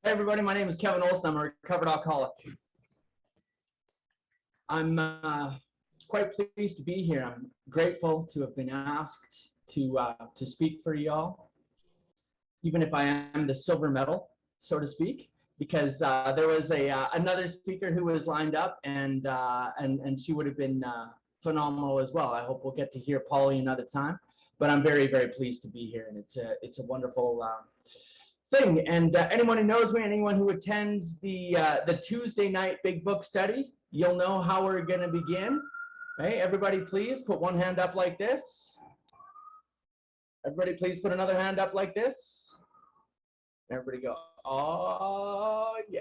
everybody, my name is Kevin Olson. I'm a recovered alcoholic. I'm quite pleased to be here. I'm grateful to have been asked to speak for y'all, even if I am the silver medal, so to speak, because there was another speaker who was lined up, and she would have been phenomenal as well. I hope we'll get to hear Polly another time, but I'm very, very pleased to be here, and it's a wonderful thing. And anyone who knows me, anyone who attends the Tuesday night big book study, you'll know how we're going to begin. Okay, everybody please put one hand up like this. Everybody please put another hand up like this. Everybody go, oh yeah.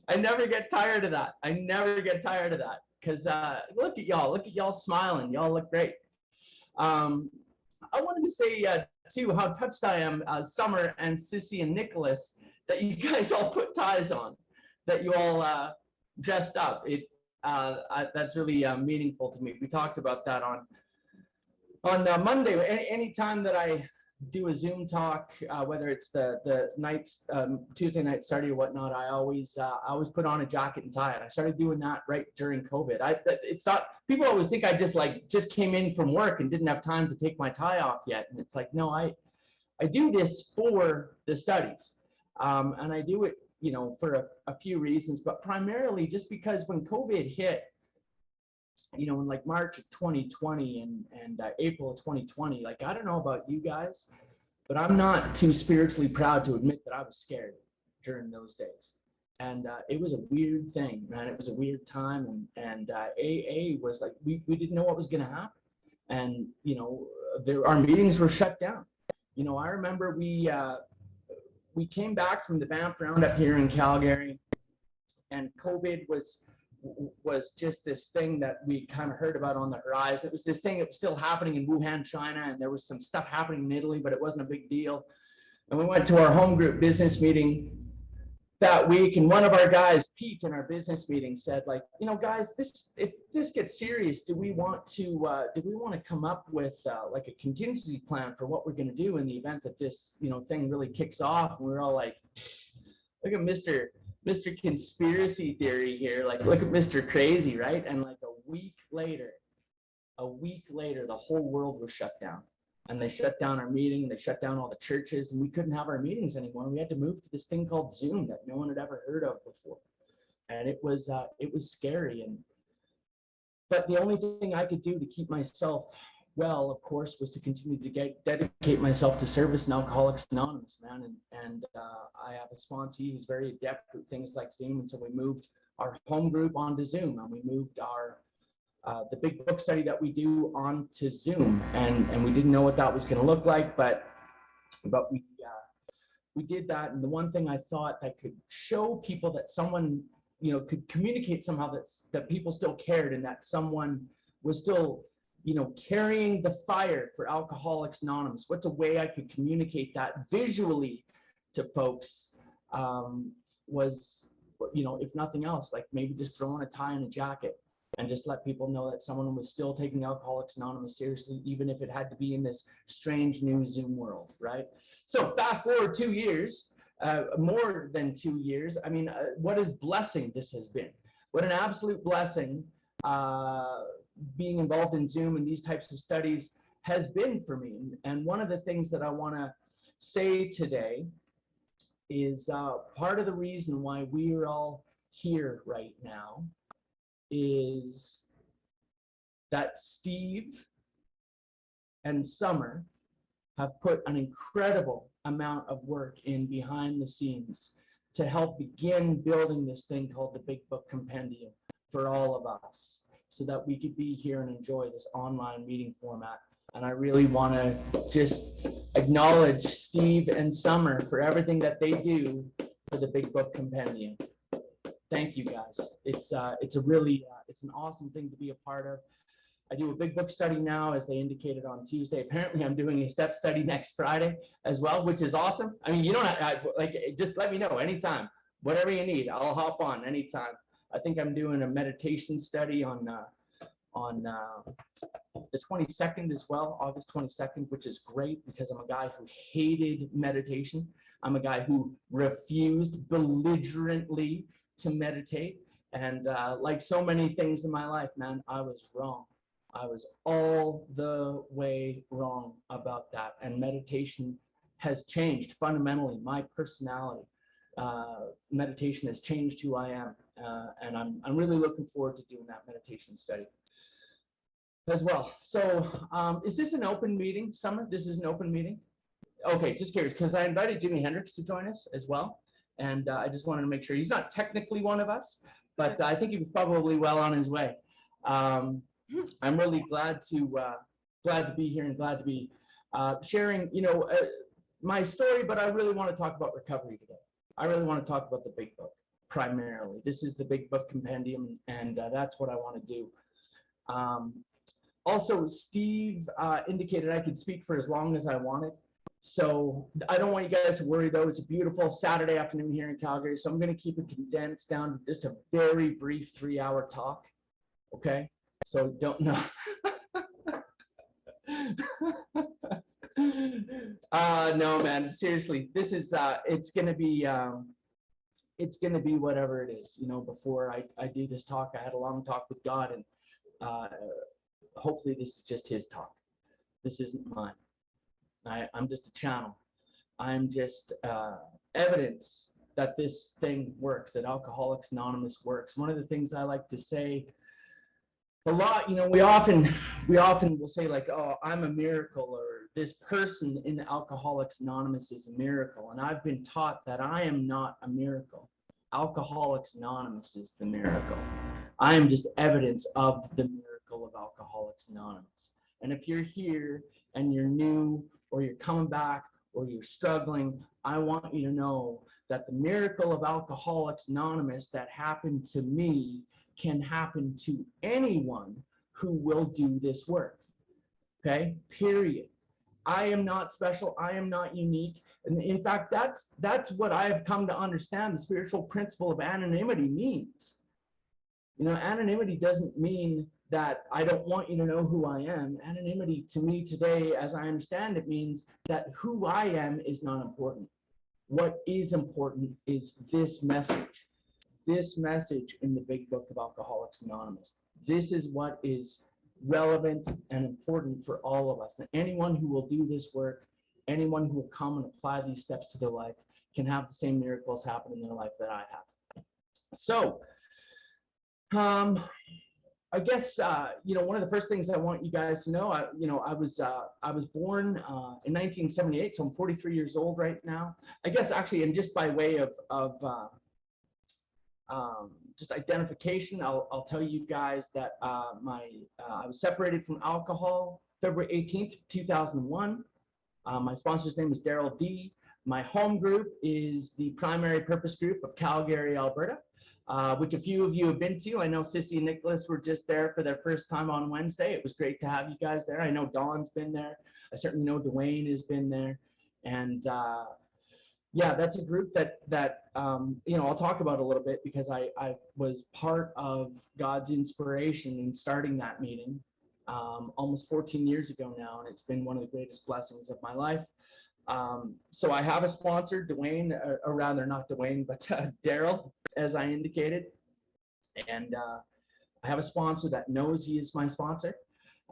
I never get tired of that. I never get tired of that, because look at y'all smiling. Y'all look great. I wanted to say too how touched I am, Summer and Sissy and Nicholas, that you guys all put ties on, that you all dressed up. That's really meaningful to me. We talked about that on Monday. Any time that I do a Zoom talk, whether it's the nights, Tuesday night study or whatnot, I always put on a jacket and tie, and I started doing that right during COVID. It's not, people always think I just came in from work and didn't have time to take my tie off yet, and it's like, no, I do this for the studies, and I do it, you know, for a few reasons, but primarily just because when COVID hit, you know, in like March of 2020 and April of 2020, like, I don't know about you guys, but I'm not too spiritually proud to admit that I was scared during those days. And it was a weird thing, man. It was a weird time. And AA was like, we didn't know what was going to happen. And, you know, our meetings were shut down. You know, I remember we came back from the Banff Roundup here in Calgary, and COVID was just this thing that we kind of heard about on the horizon. It was this thing that was still happening in Wuhan, China, and there was some stuff happening in Italy, but it wasn't a big deal. And we went to our home group business meeting that week, and one of our guys, Pete, in our business meeting said, like, you know, guys, if this gets serious, do we want to come up with like a contingency plan for what we're going to do in the event that this, you know, thing really kicks off? And we were all like, look at Mr. Conspiracy Theory here, like, look at Mr. Crazy, right? And like a week later, the whole world was shut down, and they shut down our meeting, they shut down all the churches, and we couldn't have our meetings anymore. We had to move to this thing called Zoom that no one had ever heard of before, and it was scary. But the only thing I could do to keep myself well, of course, was to continue to dedicate myself to service in Alcoholics Anonymous, man. And I have a sponsee who's very adept with things like Zoom, and so we moved our home group onto Zoom, and we moved our the big book study that we do onto Zoom, and we didn't know what that was going to look like, but we did that. And the one thing I thought that could show people that someone, you know, could communicate somehow that people still cared, and that someone was still, you know, carrying the fire for Alcoholics Anonymous. What's a way I could communicate that visually to folks? Was, you know, if nothing else, like maybe just throwing a tie and a jacket and just let people know that someone was still taking Alcoholics Anonymous seriously, even if it had to be in this strange new Zoom world, right? So fast forward 2 years, more than 2 years. I mean, what a blessing this has been. What an absolute blessing being involved in Zoom and these types of studies has been for me. And one of the things that I want to say today is part of the reason why we are all here right now is that Steve and Summer have put an incredible amount of work in behind the scenes to help begin building this thing called the Big Book Compendium for all of us, so that we could be here and enjoy this online meeting format. And I really want to just acknowledge Steve and Summer for everything that they do for the Big Book Compendium. Thank you, guys. It's a really it's an awesome thing to be a part of. I do a big book study now, as they indicated on Tuesday. Apparently, I'm doing a step study next Friday as well, which is awesome. I mean, you don't have, like, just let me know anytime, whatever you need. I'll hop on anytime. I think I'm doing a meditation study on on the 22nd as well, August 22nd, which is great because I'm a guy who hated meditation. I'm a guy who refused belligerently to meditate. And like so many things in my life, man, I was wrong. I was all the way wrong about that. And meditation has changed fundamentally my personality. Meditation has changed who I am. And I'm really looking forward to doing that meditation study as well. So is this an open meeting, Summer? This is an open meeting? Okay, just curious, because I invited Jimi Hendrix to join us as well. And I just wanted to make sure he's not technically one of us, but I think he was probably well on his way. I'm really glad to be here and glad to be sharing, my story, but I really want to talk about recovery today. I really want to talk about the big book primarily. This is the big book compendium, and that's what I want to do. Also, Steve indicated I could speak for as long as I wanted. So I don't want you guys to worry, though. It's a beautiful Saturday afternoon here in Calgary, so I'm going to keep it condensed down to just a very brief 3-hour talk, okay? So don't know. No, man, seriously, this is, it's going to be whatever it is. Before I do this talk, I had a long talk with God, and hopefully this is just his talk. This isn't mine. I'm just a channel. I'm just evidence that this thing works, that Alcoholics Anonymous works. One of the things I like to say a lot, we often will say like, oh, I'm a miracle, or this person in Alcoholics Anonymous is a miracle. And I've been taught that I am not a miracle. Alcoholics Anonymous is the miracle. I am just evidence of the miracle of Alcoholics Anonymous. And if you're here and you're new, or you're coming back, or you're struggling, I want you to know that the miracle of Alcoholics Anonymous that happened to me can happen to anyone who will do this work. Okay, period. I am not special. I am not unique. And in fact, that's what I have come to understand the spiritual principle of anonymity means. Anonymity doesn't mean that I don't want you to know who I am. Anonymity to me today, as I understand it, means that who I am is not important. What is important is this message. This message in the big book of Alcoholics Anonymous. This is what is relevant and important for all of us. And anyone who will do this work, anyone who will come and apply these steps to their life, can have the same miracles happen in their life that I have. So, I guess one of the first things I want you guys to know, I was born in 1978, so I'm 43 years old right now. I guess actually, and just by way of just identification, I'll tell you guys that I was separated from alcohol February 18th, 2001. My sponsor's name is Daryl D. My home group is the Primary Purpose Group of Calgary, Alberta, which a few of you have been to. I know Sissy and Nicholas were just there for their first time on Wednesday. It was great to have you guys there. I know Dawn's been there. I certainly know Dwayne has been there. And yeah, that's a group that I'll talk about a little bit because I was part of God's inspiration in starting that meeting almost 14 years ago now, and it's been one of the greatest blessings of my life. So I have a sponsor, Dwayne, or rather not Dwayne, but Daryl, as I indicated. And I have a sponsor that knows he is my sponsor.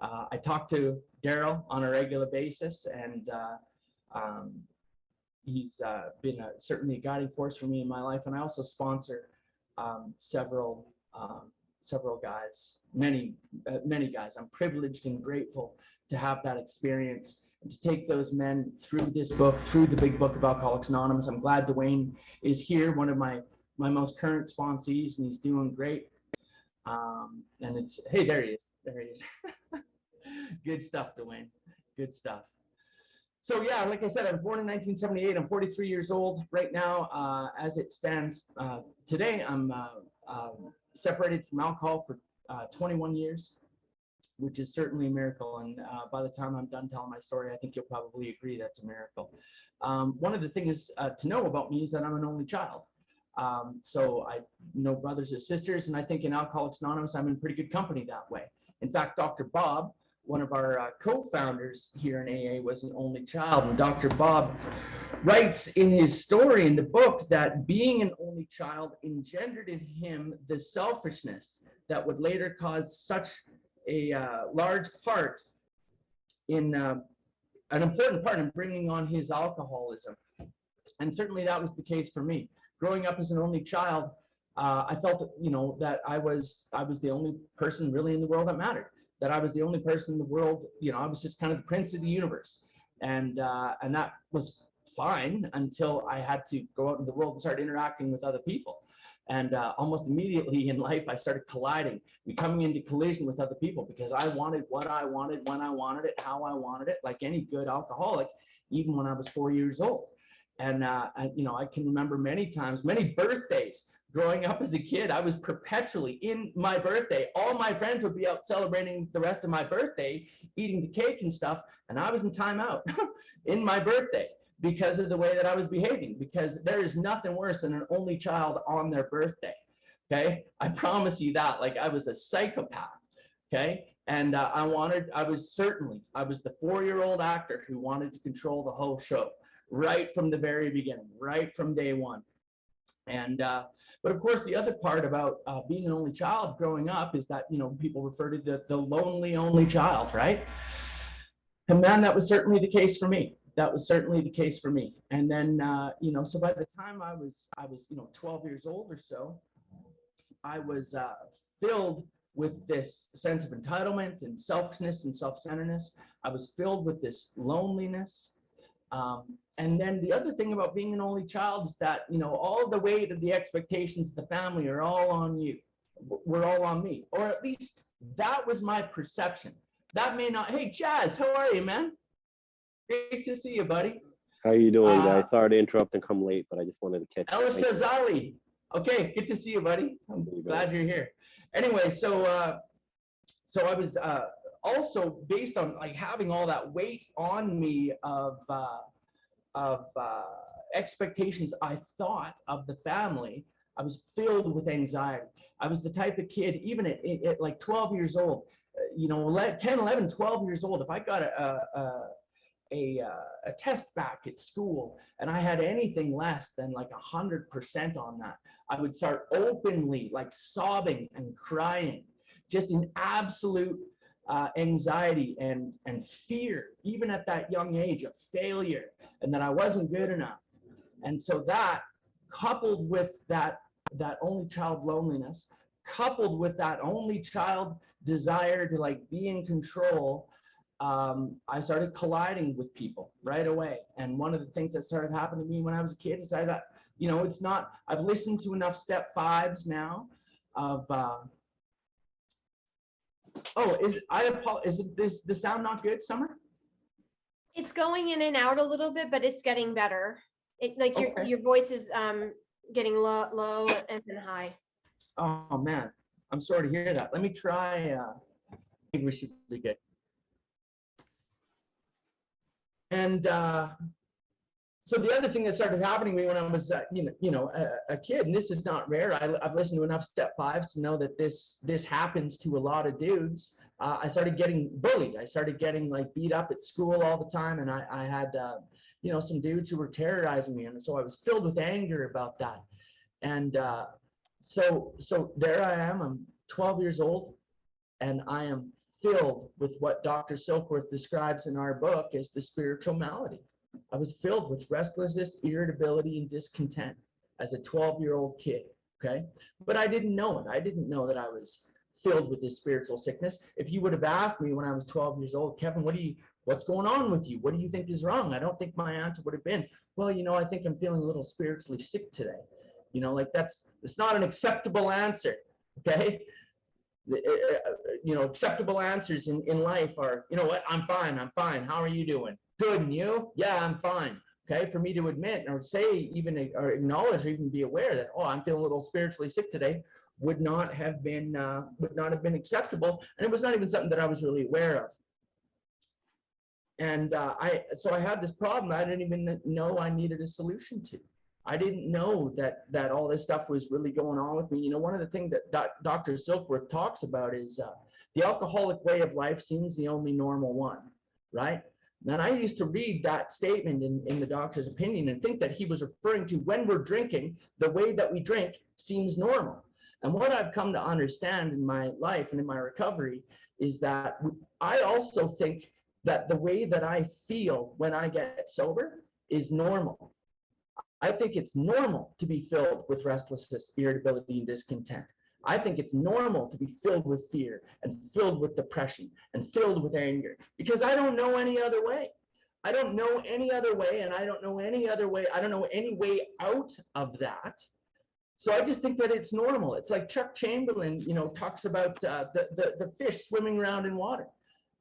I talk to Daryl on a regular basis, and he's been certainly a guiding force for me in my life. And I also sponsor several guys, many guys. I'm privileged and grateful to have that experience and to take those men through this book, through the big book of Alcoholics Anonymous. I'm glad Dwayne is here, one of my most current sponsees, and he's doing great. And it's, hey, there he is. Good stuff, Dwayne. Good stuff. So yeah, like I said, I was born in 1978. I'm 43 years old right now. As it stands today, I'm separated from alcohol for 21 years, which is certainly a miracle. And by the time I'm done telling my story, I think you'll probably agree that's a miracle. One of the things to know about me is that I'm an only child. So I know brothers and sisters, and I think in Alcoholics Anonymous, I'm in pretty good company that way. In fact, Dr. Bob, one of our co-founders here in AA, was an only child. And Dr. Bob writes in his story in the book that being an only child engendered in him the selfishness that would later cause such a large part in an important part in bringing on his alcoholism. And certainly that was the case for me. Growing up as an only child, I felt, that I was the only person really in the world that mattered. That I was the only person in the world, I was just kind of the prince of the universe. And that was fine until I had to go out in the world and start interacting with other people. And almost immediately in life, I started colliding, coming into collision with other people because I wanted what I wanted, when I wanted it, how I wanted it, like any good alcoholic, even when I was 4 years old. And, I can remember many times, many birthdays growing up as a kid, I was perpetually in my birthday. All my friends would be out celebrating the rest of my birthday, eating the cake and stuff. And I was in timeout in my birthday because of the way that I was behaving, because there is nothing worse than an only child on their birthday. Okay. I promise you that. Like, I was a psychopath. Okay. And I was the 4-year-old actor who wanted to control the whole show right from the very beginning, right from day one. And, but of course, the other part about being an only child growing up is that, people refer to the lonely only child, right? And man, that was certainly the case for me. That was certainly the case for me. And then, so by the time I was 12 years old or so, I was filled with this sense of entitlement and selfishness and self-centeredness. I was filled with this loneliness. And then the other thing about being an only child is that, all the weight of the expectations of the family are all on you. We're all on me. Or at least that was my perception. That may not. Hey, Jazz, how are you, man? Great to see you, buddy. How you doing, guys? Sorry to interrupt and come late, but I just wanted to catch you. El Shazali. Okay, good to see you, buddy. I'm glad you're here. Anyway, so I was also, based on like having all that weight on me of expectations I thought of the family, I was filled with anxiety. I was the type of kid, even at like 12 years old, 10, 11, 12 years old, if I got a test back at school and I had anything less than like 100% on that, I would start openly like sobbing and crying, just in absolute anxiety and fear, even at that young age, of failure and that I wasn't good enough. And so that, coupled with that only child loneliness, coupled with that only child desire to like be in control, I started colliding with people right away. And one of the things that started happening to me when I was a kid is I got, it's not, I've listened to enough step 5s now of, is the sound not good, Summer? It's going in and out a little bit, but it's getting better. Your voice is getting low and then high. Oh man, I'm sorry to hear that. Let me try. I think we should be good. And so the other thing that started happening to me when I was, a kid, and this is not rare. I've listened to enough step 5s to know that this happens to a lot of dudes. I started getting bullied. I started getting like beat up at school all the time, and I had, some dudes who were terrorizing me, and so I was filled with anger about that. And so there I am. I'm 12 years old, and I am filled with what Dr. Silkworth describes in our book as the spiritual malady. I was filled with restlessness, irritability, and discontent as a 12-year-old kid, okay? But I didn't know it. I didn't know that I was filled with this spiritual sickness. If you would have asked me when I was 12 years old, Kevin, what's going on with you? What do you think is wrong? I don't think my answer would have been, well, I think I'm feeling a little spiritually sick today. It's not an acceptable answer, okay? Acceptable answers in life are, what, I'm fine. How are you doing? Good, and you? Yeah, I'm fine. Okay, for me to admit or say even or acknowledge or even be aware that, I'm feeling a little spiritually sick today would not have been acceptable, and it was not even something that I was really aware of. And so I had this problem I didn't even know I needed a solution to. I didn't know that all this stuff was really going on with me. One of the things that Dr. Silkworth talks about is The alcoholic way of life seems the only normal one, right? And I used to read that statement in the doctor's opinion and think that he was referring to when we're drinking, the way that we drink seems normal. And what I've come to understand in my life and in my recovery is that I also think that the way that I feel when I get sober is normal. I think it's normal to be filled with restlessness, irritability, and discontent. I think it's normal to be filled with fear and filled with depression and filled with anger, because I don't know any other way. I don't know any other way, and I don't know any other way. I don't know any way out of that. So I just think that it's normal. It's like Chuck Chamberlain, talks about the fish swimming around in water.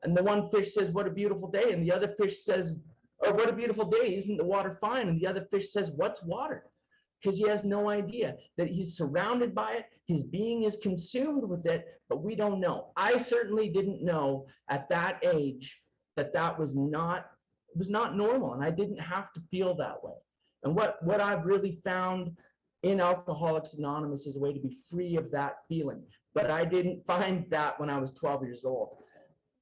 And the one fish says, what a beautiful day. And the other fish says, oh, what a beautiful day. Isn't the water fine? And the other fish says, what's water? Because he has no idea that he's surrounded by it. His being is consumed with it, but we don't know. I certainly didn't know at that age that was not normal, and I didn't have to feel that way. And what I've really found in Alcoholics Anonymous is a way to be free of that feeling. But I didn't find that when I was 12 years old.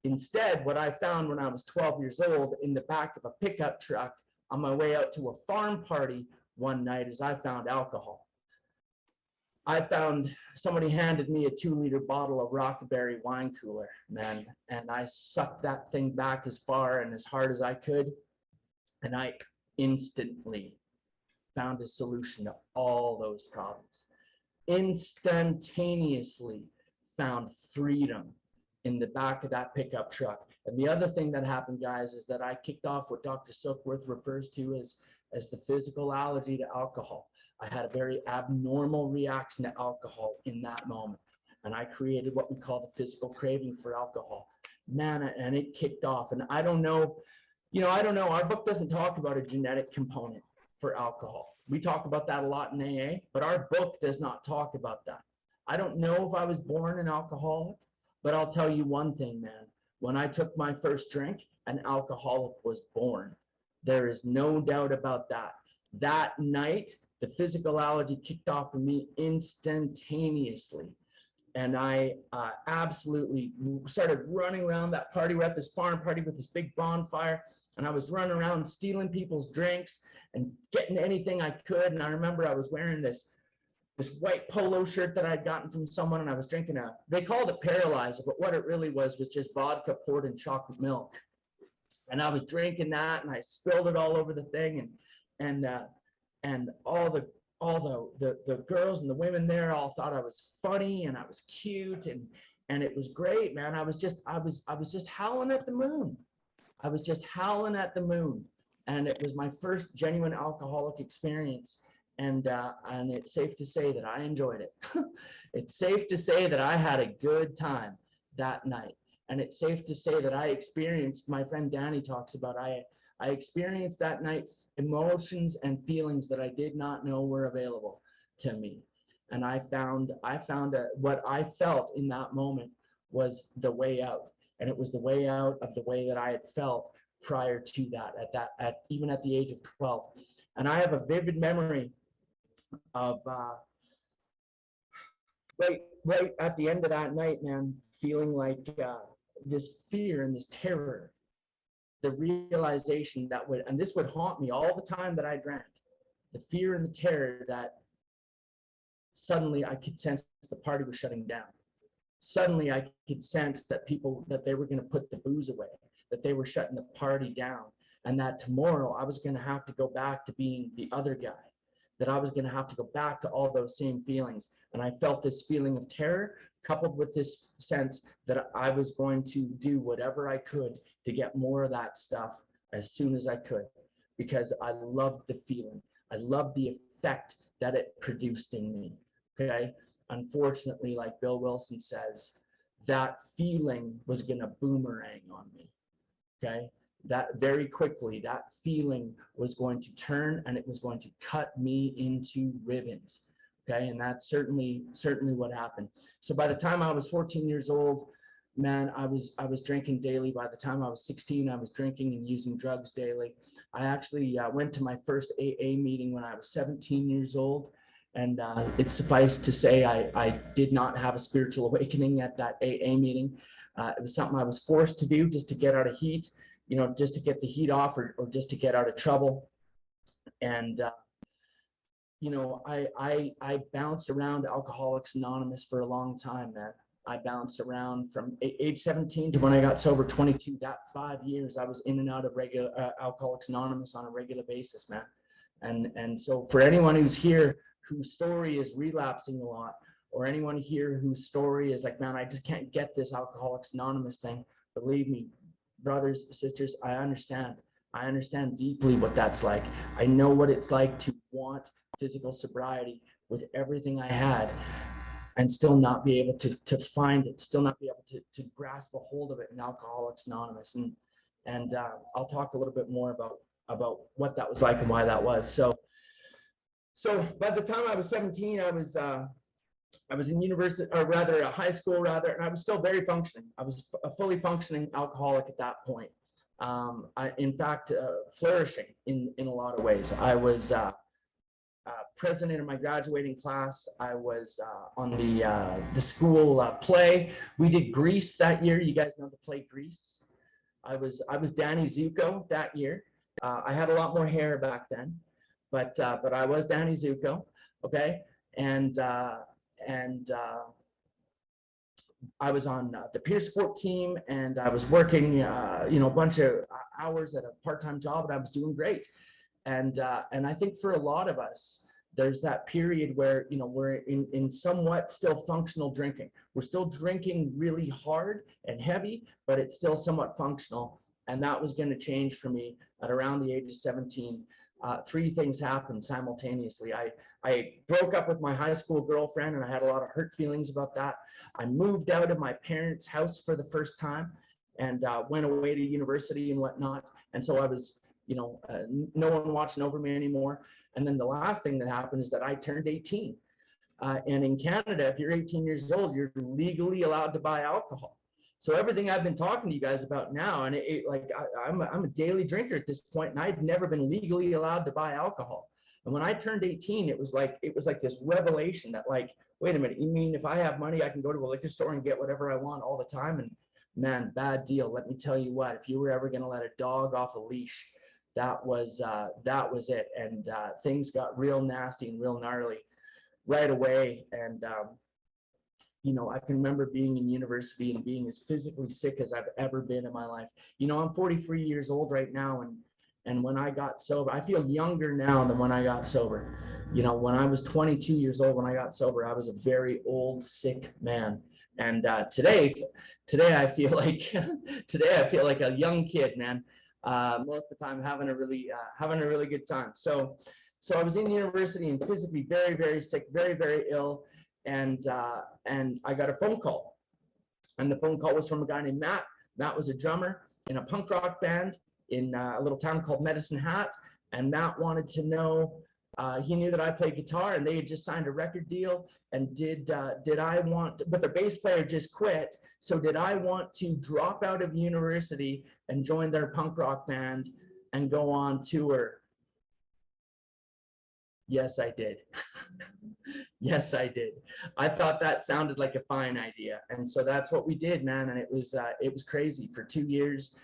Instead, what I found when I was 12 years old in the back of a pickup truck on my way out to a farm party one night is I found alcohol. I found somebody handed me a 2-liter bottle of Rockberry wine cooler, man, and I sucked that thing back as far and as hard as I could, and I instantly found a solution to all those problems. Instantaneously found freedom in the back of that pickup truck. And the other thing that happened, guys, is that I kicked off what Dr. Silkworth refers to as the physical allergy to alcohol. I had a very abnormal reaction to alcohol in that moment. And I created what we call the physical craving for alcohol. Man, and it kicked off. And I don't know, our book doesn't talk about a genetic component for alcohol. We talk about that a lot in AA, but our book does not talk about that. I don't know if I was born an alcoholic, but I'll tell you one thing, man. When I took my first drink, an alcoholic was born. There is no doubt about that. That night, the physical allergy kicked off for me instantaneously. And I absolutely started running around that party. We're at this farm party with this big bonfire, and I was running around stealing people's drinks and getting anything I could. And I remember I was wearing this white polo shirt that I'd gotten from someone, and I was drinking they called it Paralyzer, but what it really was just vodka poured in chocolate milk. And I was drinking that, and I spilled it all over the thing, and all the girls and the women there all thought I was funny and I was cute, and it was great, man. I was just howling at the moon. I was just howling at the moon, and it was my first genuine alcoholic experience. And it's safe to say that I enjoyed it. It's safe to say that I had a good time that night. And it's safe to say that I experienced, my friend Danny talks about, I experienced that night emotions and feelings that I did not know were available to me. And I found what I felt in that moment was the way out. And it was the way out of the way that I had felt prior to that, even at the age of 12. And I have a vivid memory of right at the end of that night, man, feeling like this fear and this terror, the realization and this would haunt me all the time that I drank, the fear and the terror that suddenly I could sense the party was shutting down. Suddenly I could sense that they were going to put the booze away, that they were shutting the party down, and that tomorrow I was going to have to go back to being the other guy, that I was going to have to go back to all those same feelings. And I felt this feeling of terror coupled with this sense that I was going to do whatever I could to get more of that stuff as soon as I could, because I loved the feeling. I loved the effect that it produced in me, okay? Unfortunately, like Bill Wilson says, that feeling was going to boomerang on me, okay? That very quickly, that feeling was going to turn and it was going to cut me into ribbons, okay? And that's certainly what happened. So by the time I was 14 years old, man, I was drinking daily. By the time I was 16, I was drinking and using drugs daily. I actually went to my first AA meeting when I was 17 years old. And it's suffice to say, I did not have a spiritual awakening at that AA meeting. It was something I was forced to do just to get out of heat, just to get the heat off, or just to get out of trouble. And I bounced around Alcoholics Anonymous for a long time, man. I bounced around from age 17 to when I got sober, 22. That 5 years, I was in and out of regular Alcoholics Anonymous on a regular basis, man. And so for anyone who's here whose story is relapsing a lot, or anyone here whose story is like, man, I just can't get this Alcoholics Anonymous thing, believe me, brothers, sisters, I understand. I understand deeply what that's like. I know what it's like to want physical sobriety with everything I had and still not be able to find it, still not be able to grasp a hold of it in Alcoholics Anonymous. And I'll talk a little bit more about what that was like and why that was. So by the time I was 17, I was in university, or rather a high school, and I was still very functioning. I was a fully functioning alcoholic at that point. In fact, flourishing in a lot of ways. I was president of my graduating class. I was on the school play. We did Grease that year. You guys know the play Grease. I was Danny Zuko that year. I had a lot more hair back then, but I was Danny Zuko. Okay, and I was on the peer support team, and I was working, a bunch of hours at a part-time job, and I was doing great. And I think for a lot of us, there's that period where, we're in somewhat still functional drinking. We're still drinking really hard and heavy, but it's still somewhat functional. And that was going to change for me at around the age of 17. 3 things happened simultaneously. I broke up with my high school girlfriend, and I had a lot of hurt feelings about that. I moved out of my parents' house for the first time, and went away to university and whatnot. And so I was, no one watching over me anymore. And then the last thing that happened is that I turned 18. And in Canada, if you're 18 years old, you're legally allowed to buy alcohol. So everything I've been talking to you guys about now, and I'm a daily drinker at this point, and I'd never been legally allowed to buy alcohol. And when I turned 18, it was like this revelation that, like, wait a minute, you mean if I have money, I can go to a liquor store and get whatever I want all the time? And man, bad deal. Let me tell you what, if you were ever going to let a dog off a leash, that was it. And things got real nasty and real gnarly right away. And I can remember being in university and being as physically sick as I've ever been in my life. I'm 43 years old right now, and when I got sober, I feel younger now than when I got sober. When I was 22 years old, when I got sober, I was a very old, sick man. And today I feel like a young kid, man. Most of the time having a really good time. So I was in university and physically very, very sick, very, very ill. And I got a phone call, and the phone call was from a guy named Matt. Matt was a drummer in a punk rock band in a little town called Medicine Hat, and Matt wanted to know, he knew that I played guitar, and they had just signed a record deal, and did I want, but the bass player just quit, so did I want to drop out of university and join their punk rock band and go on tour? Yes, I did. Yes, I did. I thought that sounded like a fine idea. And so that's what we did, man. And it was crazy. For 2 years,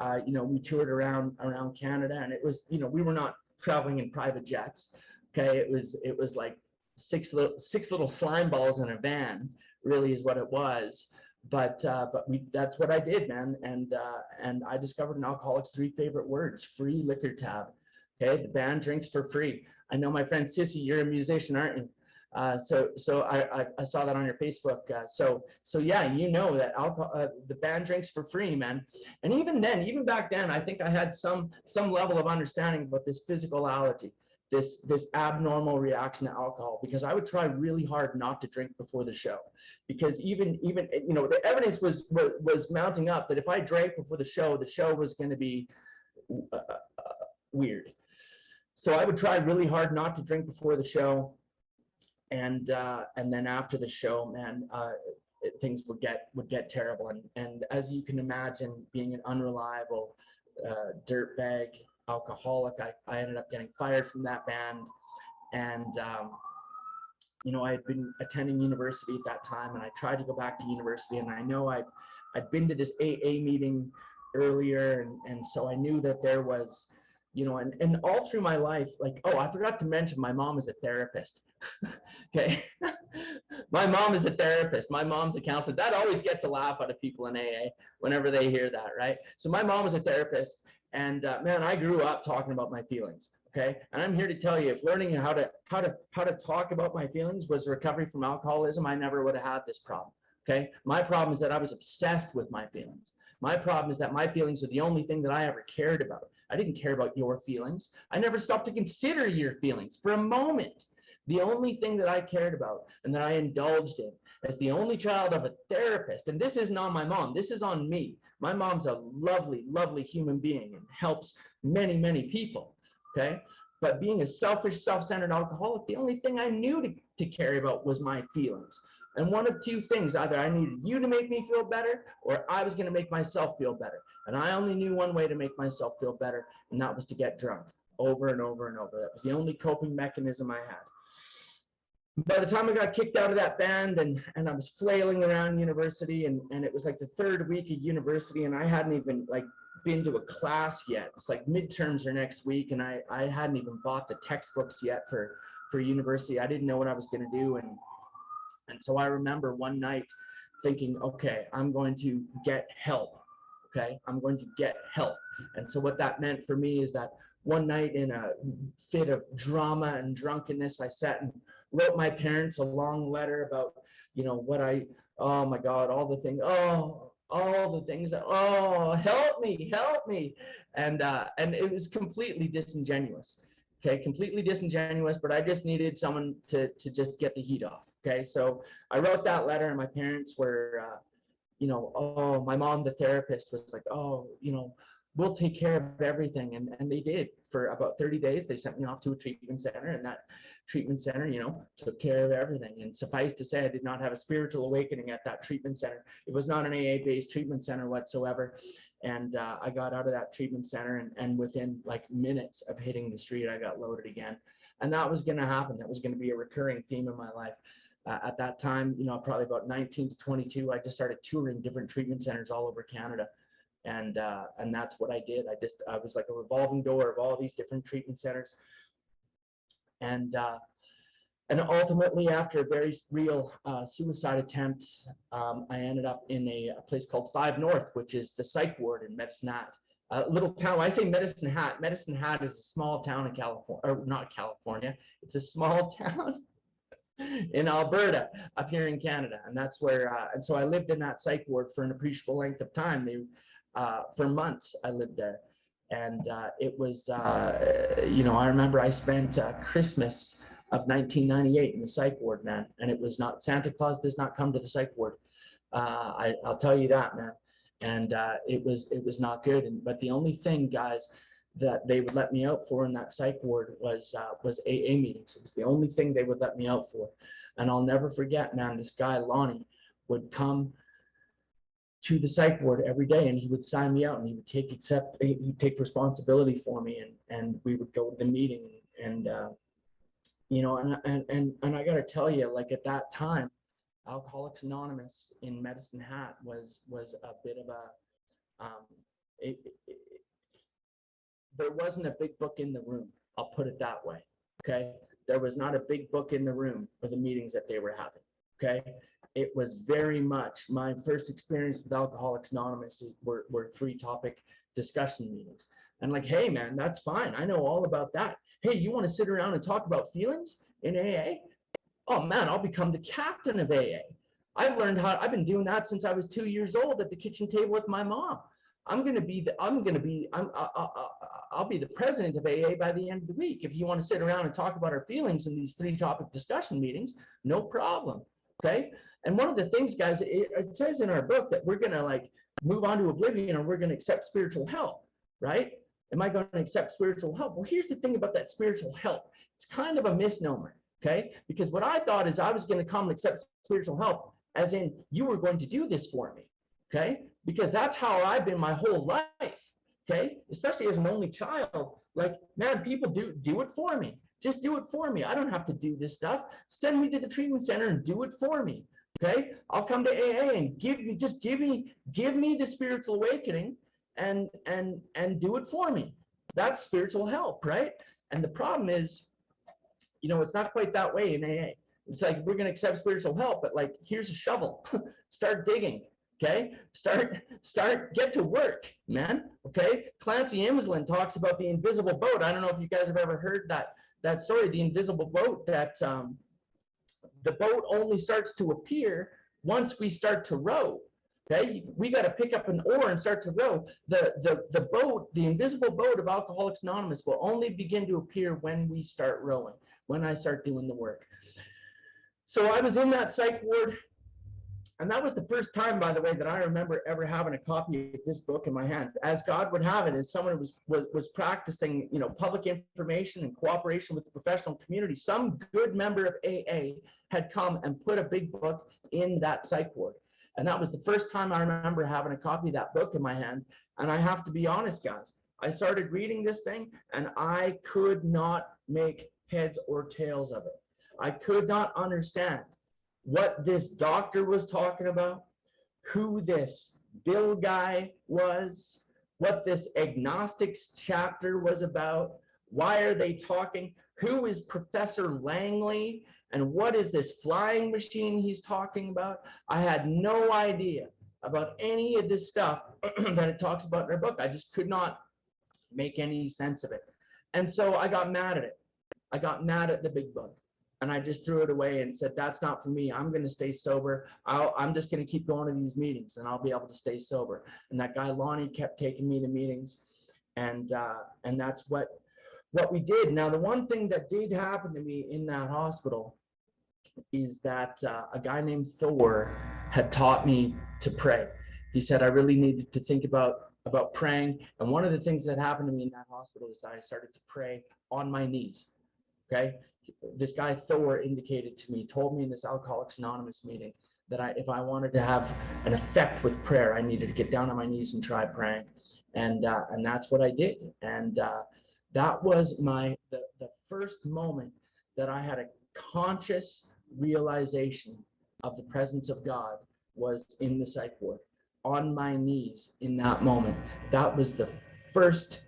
we toured around Canada, and it was, we were not traveling in private jets. Okay. It was like six little slime balls in a van, really is what it was. But that's what I did, man. And I discovered an alcoholic's 3 favorite words: free liquor tab. Okay. The band drinks for free. I know, my friend Sissy, you're a musician, aren't you? So I saw that on your Facebook. So yeah, that alcohol, the band drinks for free, man. And even back then, I think I had some level of understanding about this physical allergy, this abnormal reaction to alcohol, because I would try really hard not to drink before the show, because even the evidence was mounting up that if I drank before the show was going to be weird. So I would try really hard not to drink before the show. And then after the show, man, things would get terrible. And as you can imagine, being an unreliable dirtbag alcoholic, I ended up getting fired from that band. And I had been attending university at that time, and I tried to go back to university, and I know I'd I'd been to this AA meeting earlier, and so I knew that there was, you know, and all through my life, like, oh, I forgot to mention my mom is a therapist. Okay. My mom is a therapist. My mom's a counselor. That always gets a laugh out of people in AA whenever they hear that, right? So my mom was a therapist, and man, I grew up talking about my feelings. Okay, and I'm here to tell you, if learning how to talk about my feelings was recovery from alcoholism, I never would have had this problem. Okay, my problem is that I was obsessed with my feelings. My problem is that my feelings are the only thing that I ever cared about. I didn't care about your feelings. I never stopped to consider your feelings for a moment. The only thing that I cared about and that I indulged in as the only child of a therapist, and this isn't on my mom, this is on me. My mom's a lovely, lovely human being and helps many, many people, okay? But being a selfish, self-centered alcoholic, the only thing I knew to care about was my feelings. And one of two things, either I needed you to make me feel better or I was gonna make myself feel better. And I only knew one way to make myself feel better, and that was to get drunk over and over and over. That was the only coping mechanism I had. By the time I got kicked out of that band and I was flailing around university, and it was like the third week of university, and I hadn't even like been to a class yet. It's like midterms are next week, and I hadn't even bought the textbooks yet for university. I didn't know what I was going to do, and so I remember one night thinking, okay, I'm going to get help. Okay, I'm going to get help. And so what that meant for me is that one night in a fit of drama and drunkenness, I sat and wrote my parents a long letter about, you know, oh my God, all the things that, oh, help me. And it was completely disingenuous. Okay, completely disingenuous, but I just needed someone to just get the heat off. Okay, so I wrote that letter, and my parents were, you know, oh, my mom, the therapist, was like, oh, you know, we'll take care of everything. And they did. For about 30 days, they sent me off to a treatment center, and that treatment center, you know, took care of everything. And suffice to say, I did not have a spiritual awakening at that treatment center. It was not an AA-based treatment center whatsoever. And I got out of that treatment center, and within like minutes of hitting the street, I got loaded again. And that was going to happen. That was going to be a recurring theme in my life. At that time, you know, probably about 19 to 22, I just started touring different treatment centers all over Canada. And that's what I did. I was like a revolving door of all these different treatment centers. And ultimately, after a very real suicide attempt, I ended up in a place called 5 North, which is the psych ward in Medicine Hat. A little town. When I say Medicine Hat, Medicine Hat is a small town in California, or not California. It's a small town in Alberta, up here in Canada. And that's where, and so I lived in that psych ward for an appreciable length of time. For months, I lived there. And it was, you know, I remember I spent Christmas of 1998 in the psych ward, man. And it was not, Santa Claus does not come to the psych ward. I'll tell you that, man. And it was not good. But the only thing, guys, that they would let me out for in that psych ward was AA meetings. It was the only thing they would let me out for. And I'll never forget, man, this guy, Lonnie, would come to the psych ward every day, and he would sign me out, and he would take responsibility for me, and we would go to the meeting, and you know, and I got to tell you, like at that time, Alcoholics Anonymous in Medicine Hat was a bit of a there wasn't a big book in the room. I'll put it that way. Okay. There was not a big book in the room for the meetings that they were having. Okay. It was very much my first experience with Alcoholics Anonymous were 3-topic discussion meetings. And like, hey man, that's fine. I know all about that. Hey, you want to sit around and talk about feelings in AA? Oh man, I'll become the captain of AA. I've been doing that since I was 2 years old at the kitchen table with my mom. I'll be the president of AA by the end of the week. If you want to sit around and talk about our feelings in these 3-topic discussion meetings, no problem. Okay. And one of the things, guys, it says in our book that we're going to like move on to oblivion, or we're going to accept spiritual help, right? Am I going to accept spiritual help? Well, here's the thing about that spiritual help. It's kind of a misnomer. Okay. Because what I thought is I was going to come and accept spiritual help as in you were going to do this for me. Okay. Because that's how I've been my whole life. Okay. Especially as an only child, like, man, people do it for me. Just do it for me. I don't have to do this stuff. Send me to the treatment center and do it for me. Okay, I'll come to AA and give me the spiritual awakening and do it for me. That's spiritual help, right? And the problem is, it's not quite that way in AA. It's like, we're going to accept spiritual help, but like, here's a shovel. Start digging. Okay, get to work, man. Okay, Clancy Imslin talks about the invisible boat. I don't know if you guys have ever heard that story, the invisible boat, that the boat only starts to appear once we start to row. Okay, we got to pick up an oar and start to row. The boat, the invisible boat of Alcoholics Anonymous, will only begin to appear when we start rowing, when I start doing the work. So I was in that psych ward, and that was the first time, by the way, that I remember ever having a copy of this book in my hand. As God would have it, as someone was practicing, public information and cooperation with the professional community, some good member of AA had come and put a big book in that psych ward. And that was the first time I remember having a copy of that book in my hand. And I have to be honest, guys, I started reading this thing and I could not make heads or tails of it. I could not understand what this doctor was talking about, who this Bill guy was, what this agnostics chapter was about, why are they talking, who is Professor Langley, and what is this flying machine he's talking about. I had no idea about any of this stuff that it talks about in their book. I just could not make any sense of it. And so I got mad at it. I got mad at the big book. And I just threw it away and said, that's not for me. I'm going to stay sober. I'm just going to keep going to these meetings and I'll be able to stay sober. And that guy, Lonnie, kept taking me to meetings. And that's what we did. Now, the one thing that did happen to me in that hospital is that a guy named Thor had taught me to pray. He said I really needed to think about praying. And one of the things that happened to me in that hospital is that I started to pray on my knees. Okay. This guy Thor indicated to me, told me in this Alcoholics Anonymous meeting that if I wanted to have an effect with prayer, I needed to get down on my knees and try praying. And that's what I did. And that was the first moment that I had a conscious realization of the presence of God, was in the psych ward, on my knees in that moment. That was the first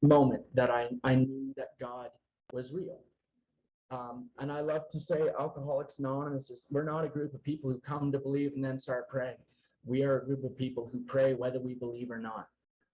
moment that I knew that God was real. And I love to say Alcoholics Anonymous we're not a group of people who come to believe and then start praying. We are a group of people who pray whether we believe or not.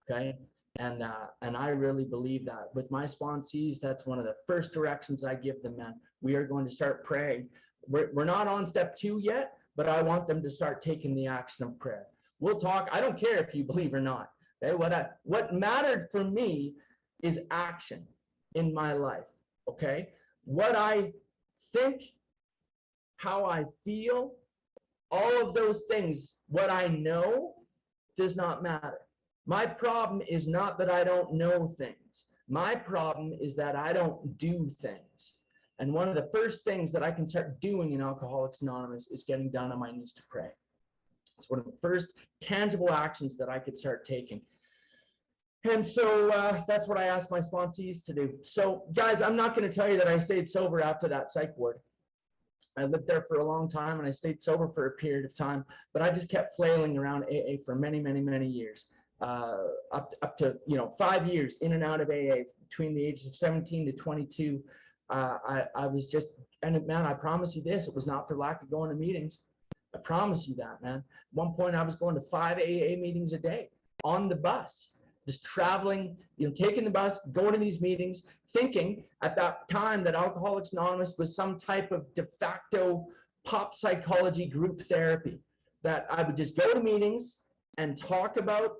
Okay? And I really believe that. With my sponsees, that's one of the first directions I give them, man. We are going to start praying. We're not on step 2 yet, but I want them to start taking the action of prayer. We'll talk. I don't care if you believe or not. Okay? What mattered for me is action in my life. Okay? What I think, how I feel, all of those things, what I know does not matter. My problem is not that I don't know things. My problem is that I don't do things. And one of the first things that I can start doing in Alcoholics Anonymous is getting down on my knees to pray. It's one of the first tangible actions that I could start taking. And so that's what I asked my sponsees to do. So guys, I'm not going to tell you that I stayed sober after that psych ward. I lived there for a long time and I stayed sober for a period of time, but I just kept flailing around AA for many, many, many years. Up to 5 years in and out of AA between the ages of 17 to 22. I was just, and man, I promise you this, it was not for lack of going to meetings. I promise you that, man. At one point I was going to 5 AA meetings a day on the bus, just traveling, taking the bus, going to these meetings, thinking at that time that Alcoholics Anonymous was some type of de facto pop psychology group therapy, that I would just go to meetings and talk about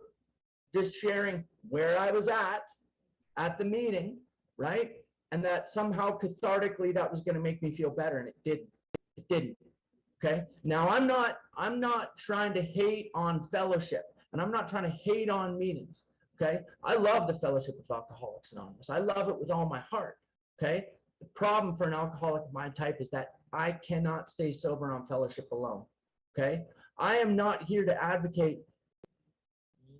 just sharing where I was at the meeting, right? And that somehow cathartically that was going to make me feel better, and it didn't. Okay. Now I'm not trying to hate on fellowship, and I'm not trying to hate on meetings. Okay. I love the fellowship of Alcoholics Anonymous. I love it with all my heart. Okay. The problem for an alcoholic of my type is that I cannot stay sober on fellowship alone. Okay. I am not here to advocate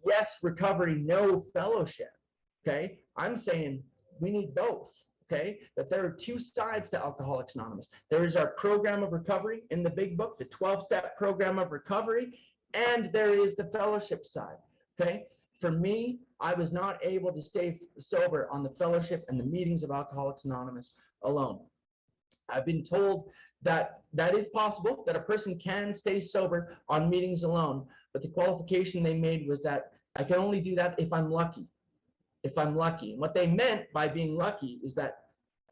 yes recovery, no fellowship. Okay. I'm saying we need both. okay, that there are two sides to Alcoholics Anonymous. There is our program of recovery in the big book, the 12-step program of recovery, and there is the fellowship side, okay? For me, I was not able to stay sober on the fellowship and the meetings of Alcoholics Anonymous alone. I've been told that that is possible, that a person can stay sober on meetings alone, but the qualification they made was that I can only do that if I'm lucky. If I'm lucky. And what they meant by being lucky is that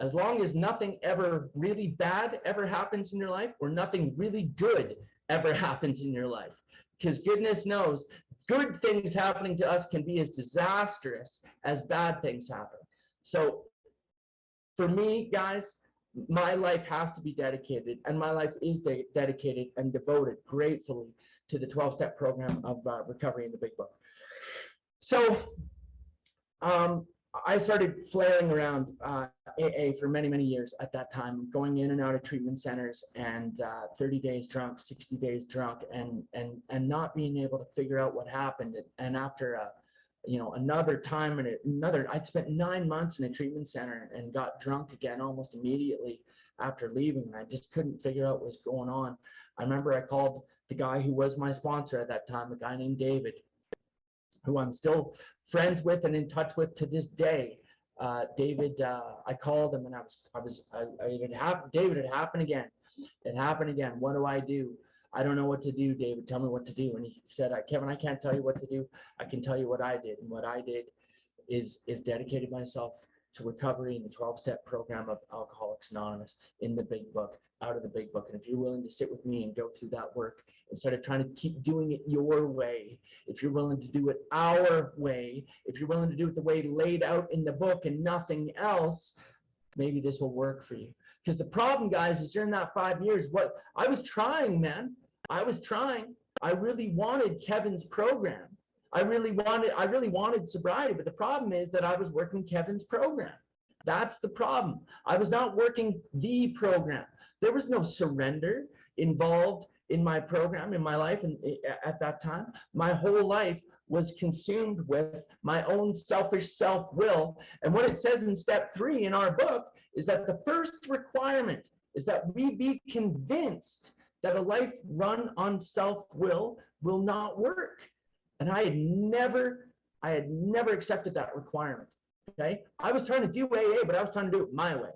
as long as nothing ever really bad ever happens in your life, or nothing really good ever happens in your life, because goodness knows good things happening to us can be as disastrous as bad things happen. So for me, guys, my life has to be dedicated, and my life is dedicated and devoted gratefully to the 12-step program of recovery in the big book. So I started flaring around AA for many, many years at that time, going in and out of treatment centers, and 30 days drunk, 60 days drunk, and not being able to figure out what happened. And after another time I'd spent 9 months in a treatment center and got drunk again almost immediately after leaving. I just couldn't figure out what was going on. I remember I called the guy who was my sponsor at that time, a guy named David, who I'm still friends with and in touch with to this day. David, I called him and David, it happened again. It happened again. What do I do? I don't know what to do, David. Tell me what to do. And he said, Kevin, I can't tell you what to do. I can tell you what I did. And what I did is dedicated myself to recovery in the 12-step program of Alcoholics Anonymous in the big book, out of the big book. And if you're willing to sit with me and go through that work instead of trying to keep doing it your way, if you're willing to do it our way, if you're willing to do it the way laid out in the book and nothing else, maybe this will work for you. Because the problem, guys, is during that 5 years, what I was trying, man, I was trying. I really wanted Kevin's program. I really wanted sobriety, but the problem is that I was working Kevin's program. That's the problem. I was not working the program. There was no surrender involved in my program, in my life, and at that time. My whole life was consumed with my own selfish self-will. And what it says in step 3 in our book is that the first requirement is that we be convinced that a life run on self-will will not work. And I had never accepted that requirement. Okay, I was trying to do AA, but I was trying to do it my way.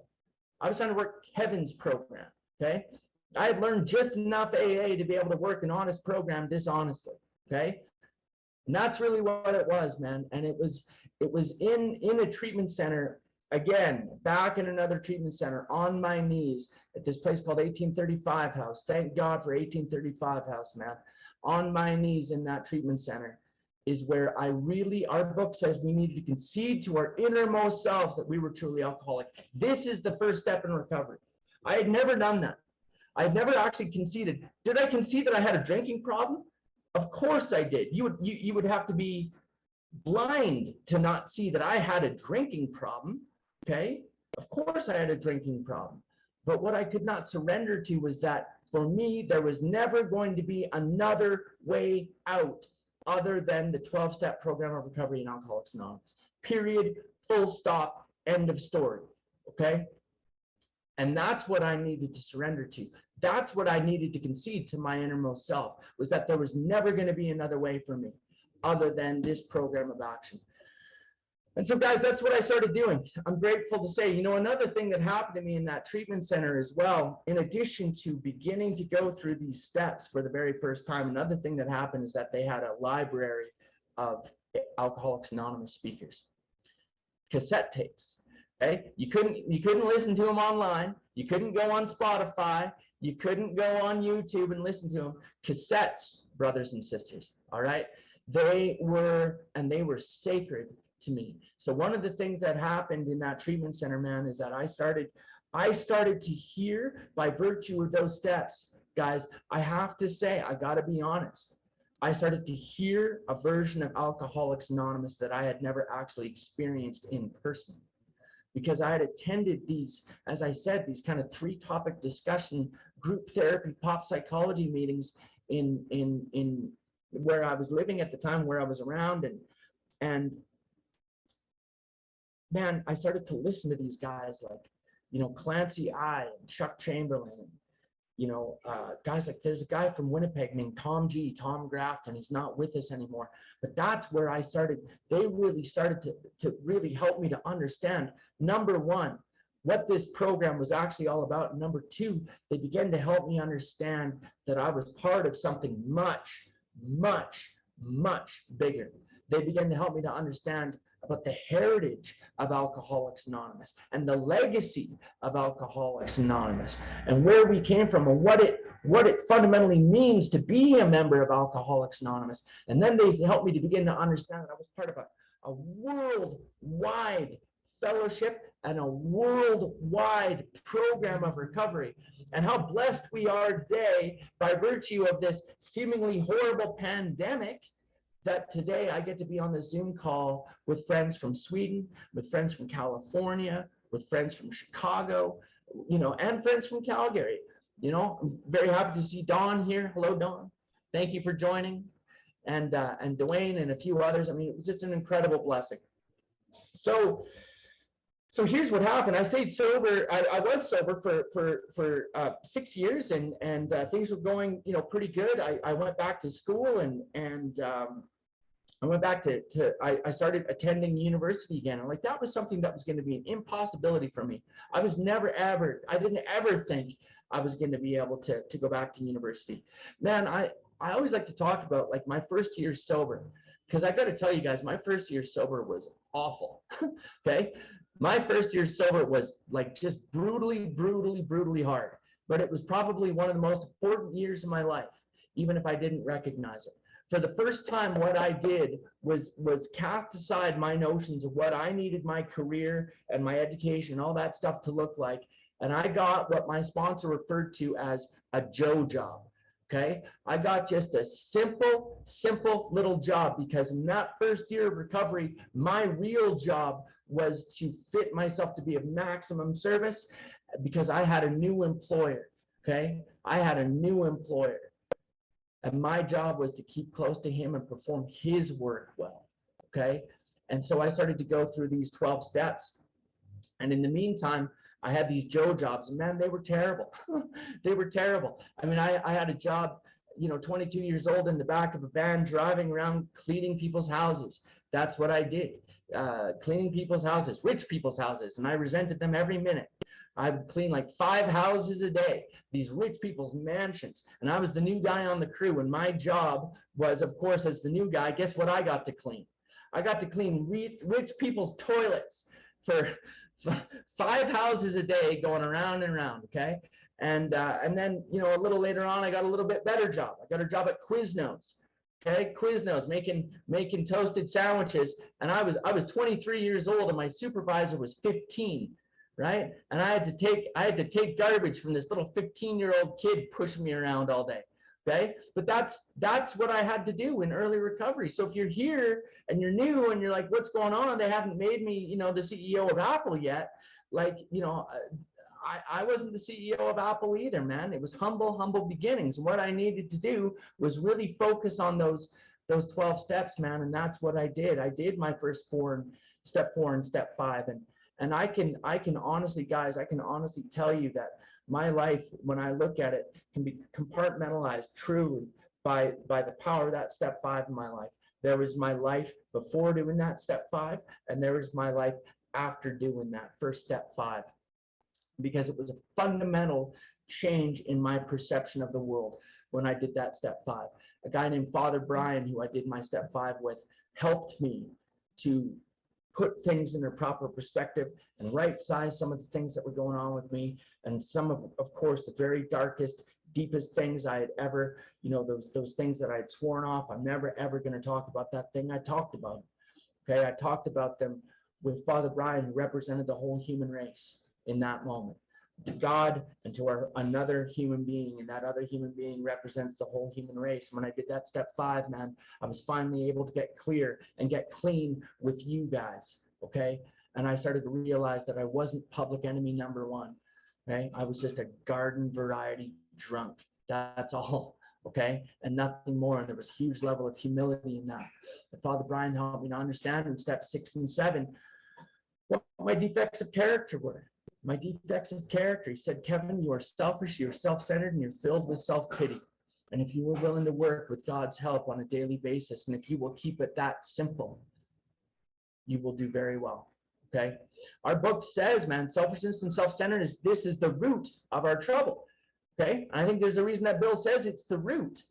I was trying to work Kevin's program. Okay, I had learned just enough AA to be able to work an honest program dishonestly. Okay, and that's really what it was, man. And it was in a treatment center, again, back in another treatment center, on my knees at this place called 1835 House. Thank God for 1835 House, man. On my knees in that treatment center is where our book says we needed to concede to our innermost selves that we were truly alcoholic. This is the first step in recovery. I had never done that. I had never actually conceded. Did I concede that I had a drinking problem? Of course I did. You would have to be blind to not see that I had a drinking problem. Okay, of course I had a drinking problem. But what I could not surrender to was that for me, there was never going to be another way out other than the 12-step program of recovery in Alcoholics Anonymous. Period, full stop, end of story. Okay? And that's what I needed to surrender to. That's what I needed to concede to my innermost self, was that there was never going to be another way for me other than this program of action. And so, guys, that's what I started doing. I'm grateful to say, another thing that happened to me in that treatment center as well, in addition to beginning to go through these steps for the very first time, another thing that happened is that they had a library of Alcoholics Anonymous speakers, cassette tapes. Okay, you couldn't listen to them online. You couldn't go on Spotify. You couldn't go on YouTube and listen to them. Cassettes, brothers and sisters. All right, they were sacred to me. So one of the things that happened in that treatment center, man, is that I started to hear, by virtue of those steps, guys, I have to say, I got to be honest, I started to hear a version of Alcoholics Anonymous that I had never actually experienced in person, because I had attended these, as I said, these kind of 3-topic discussion group therapy pop psychology meetings in where I was living at the time, where I was around, and man, I started to listen to these guys like, Clancy I and Chuck Chamberlain, and, guys like, there's a guy from Winnipeg named Tom Grafton. He's not with us anymore. But that's where I started. They really started to really help me to understand, number one, what this program was actually all about. And number two, they began to help me understand that I was part of something much, much, much bigger. They began to help me to understand about the heritage of Alcoholics Anonymous and the legacy of Alcoholics Anonymous and where we came from and what it fundamentally means to be a member of Alcoholics Anonymous. And then they helped me to begin to understand that I was part of a worldwide fellowship and a worldwide program of recovery, and how blessed we are today by virtue of this seemingly horrible pandemic, that today I get to be on the Zoom call with friends from Sweden, with friends from California, with friends from Chicago, and friends from Calgary. I'm very happy to see Dawn here. Hello, Dawn. Thank you for joining. And Dwayne and a few others. I mean, it was just an incredible blessing. So here's what happened. I stayed sober. I was sober for 6 years, and things were going, pretty good. I went back to school, and I went back I started attending university again. And like, that was something that was going to be an impossibility for me. I didn't ever think I was going to be able to go back to university. Man, I always like to talk about like my first year sober, because I got to tell you guys, my first year sober was awful. Okay. My first year sober was like just brutally hard, but it was probably one of the most important years of my life, even if I didn't recognize it. For the first time, what I did was cast aside my notions of what I needed my career and my education, all that stuff to look like. And I got what my sponsor referred to as a Joe job. Okay. I got just a simple little job, because in that first year of recovery, my real job was to fit myself to be of maximum service, because I had a new employer. Okay. I had a new employer. And my job was to keep close to him and perform his work well. Okay. And so I started to go through these 12 steps. And in the meantime, I had these Joe jobs, and man, they were terrible. They were terrible. I mean, I had a job, 22 years old, in the back of a van, driving around cleaning people's houses. That's what I did, cleaning people's houses, rich people's houses, and I resented them every minute. I would clean like 5 houses a day, these rich people's mansions, and I was the new guy on the crew, and my job was, of course, as the new guy, guess what I got to clean? I got to clean rich people's toilets for 5 houses a day, going around and around. Okay. And then, a little later on, I got a little bit better job. I got a job at Quiznos. Okay. Quiznos, making toasted sandwiches. And I was 23 years old, and my supervisor was 15. Right. And I had to take garbage from this little 15-year-old kid pushing me around all day. Okay. But that's what I had to do in early recovery. So if you're here and you're new and you're like, what's going on? They haven't made me, the CEO of Apple yet. Like, I wasn't the CEO of Apple either, man. It was humble beginnings. And what I needed to do was really focus on those 12 steps, man. And that's what I did. I did my first step 4 and step 5. And I can honestly, guys, I can honestly tell you that my life, when I look at it, can be compartmentalized truly by the power of that step 5 in my life. There was my life before doing that step 5, and there was my life after doing that first step 5, because it was a fundamental change in my perception of the world when I did that step 5. A guy named Father Brian, who I did my step 5 with, helped me to put things in their proper perspective and right size some of the things that were going on with me, and some of course, the very darkest, deepest things I had ever, those things that I had sworn off. I'm never, ever going to talk about that thing. I talked about them. Okay. I talked about them with Father Brian, who represented the whole human race in that moment, to God and to another human being, and that other human being represents the whole human race. When I did that step 5, man, I was finally able to get clear and get clean with you guys. Okay. And I started to realize that I wasn't public enemy number 1. Okay. I was just a garden variety drunk. That's all. Okay. And nothing more. And there was a huge level of humility in that. And Father Brian helped me to understand in step 6 and 7 what my defects of character were. My defects of character, he said, Kevin, you are selfish, you're self-centered, and you're filled with self-pity. And if you were willing to work with God's help on a daily basis, and if you will keep it that simple, you will do very well. Okay? Our book says, man, selfishness and self-centeredness, this is the root of our trouble. Okay? And I think there's a reason that Bill says it's the root.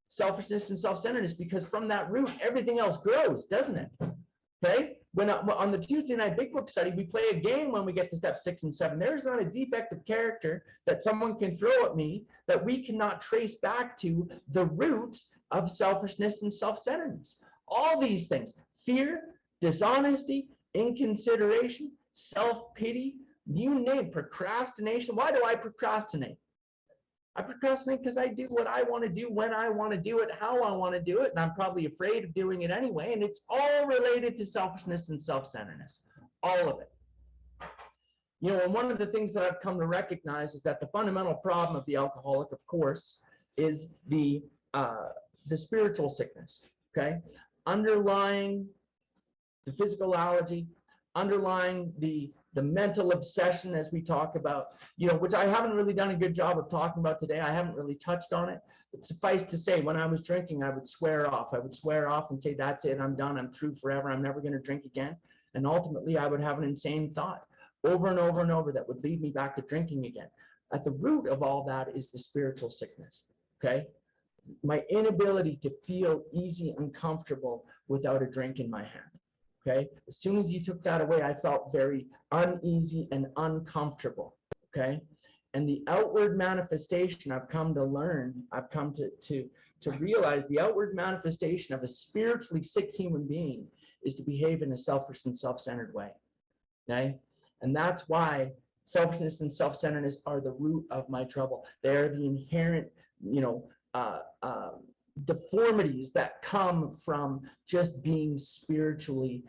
Selfishness and self-centeredness, because from that root, everything else grows, doesn't it? Okay? When on the Tuesday night big book study, we play a game when we get to step 6 and 7. There's not a defect of character that someone can throw at me that we cannot trace back to the root of selfishness and self-centeredness. All these things, fear, dishonesty, inconsideration, self-pity, you name, procrastination. Why do I procrastinate? I procrastinate because I do what I want to do, when I want to do it, how I want to do it, and I'm probably afraid of doing it anyway, and it's all related to selfishness and self-centeredness, all of it. You know, and one of the things that I've come to recognize is that the fundamental problem of the alcoholic, of course, is the spiritual sickness, okay? Underlying the physical allergy, underlying the mental obsession, as we talk about, you know, which I haven't really done a good job of talking about today. I haven't really touched on it. But suffice to say, when I was drinking, I would swear off. I would swear off and say, that's it, I'm done, I'm through forever, I'm never going to drink again. And ultimately, I would have an insane thought over and over and over that would lead me back to drinking again. At the root of all that is the spiritual sickness, okay? My inability to feel easy and comfortable without a drink in my hand. Okay. As soon as you took that away, I felt very uneasy and uncomfortable. Okay. And the outward manifestation, I've come to learn, I've come to realize the outward manifestation of a spiritually sick human being is to behave in a selfish and self-centered way. Okay. And that's why selfishness and self-centeredness are the root of my trouble. They are the inherent, you know, deformities that come from just being spiritually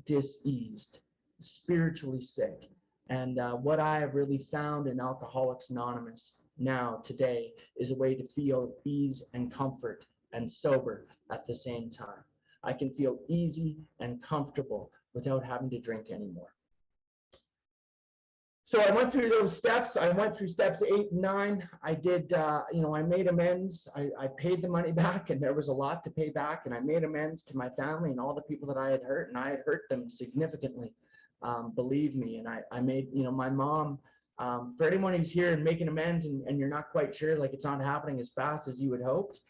diseased, spiritually sick. And what I have really found in Alcoholics Anonymous now today is a way to feel ease and comfort and sober at the same time. I can feel easy and comfortable without having to drink anymore. So I went through those steps. I went through steps 8 and 9. I did, you know, I made amends. I paid the money back, and there was a lot to pay back. And I made amends to my family and all the people that I had hurt, and I had hurt them significantly, believe me. And I made, you know, my mom, for anyone who's here and making amends and you're not quite sure, like it's not happening as fast as you had hoped.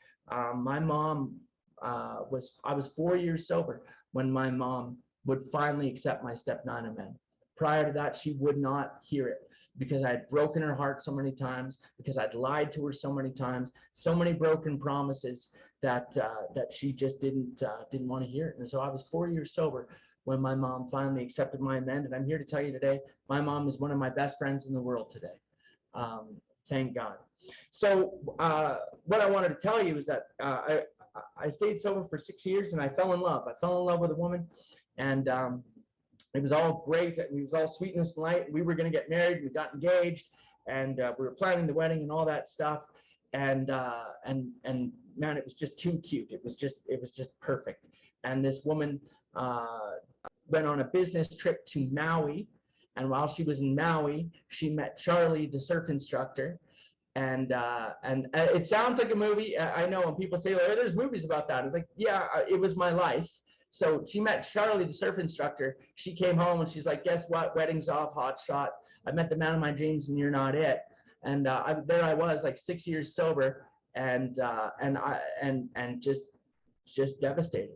My mom I was 4 years sober when my mom would finally accept my step 9 amend. Prior to that, she would not hear it because I had broken her heart so many times, because I'd lied to her so many times, so many broken promises that she just didn't want to hear it. And so I was 4 years sober when my mom finally accepted my amend. And I'm here to tell you today, my mom is one of my best friends in the world today. Thank God. So what I wanted to tell you is that I stayed sober for 6 years and I fell in love. I fell in love with a woman, and it was all great. It was all sweetness and light. We were going to get married. We got engaged, and we were planning the wedding and all that stuff. And man, it was just too cute. It was just perfect. And this woman went on a business trip to Maui, and while she was in Maui, she met Charlie, the surf instructor. And it sounds like a movie. I know when people say, "Oh, there's movies about that." It's like, yeah, it was my life. So she met Charlie, the surf instructor. She came home and she's like, guess what? Wedding's off, hot shot. I met the man of my dreams and you're not it. And there I was, like 6 years sober, and just devastated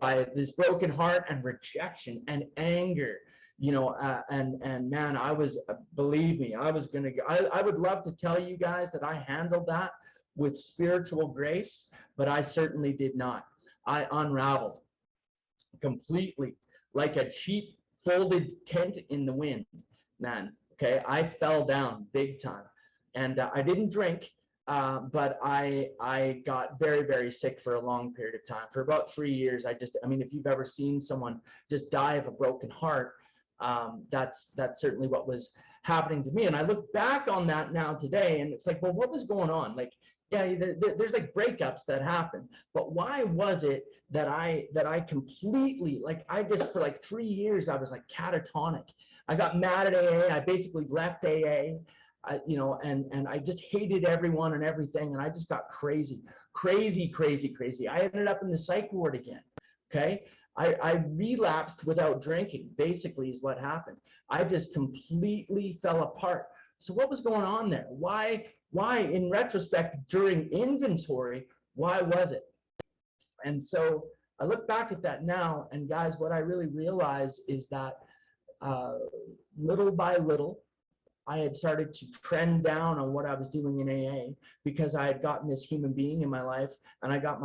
by this broken heart and rejection and anger, you know, and man, I was, believe me, I would love to tell you guys that I handled that with spiritual grace, but I certainly did not. I unraveled completely like a cheap folded tent in the wind, man. Okay, I fell down big time, and I didn't drink, but I got very, very sick for a long period of time. For about 3 years, I mean, if you've ever seen someone just die of a broken heart, that's certainly what was happening to me. And I look back on that now today, and it's like, well, what was going on? Like, Yeah, there's like breakups that happen, but why was it that I completely, like, I just, for like 3 years I was like catatonic. I got mad at AA. I basically left AA, and I just hated everyone and everything, and I just got crazy. I ended up in the psych ward again. Okay, I relapsed without drinking, basically, is what happened. I just completely fell apart. So what was going on there? Why, in retrospect, during inventory, why was it? And so I look back at that now, and guys, what I really realized is that little by little, I had started to trend down on what I was doing in AA, because I had gotten this human being in my life, and I got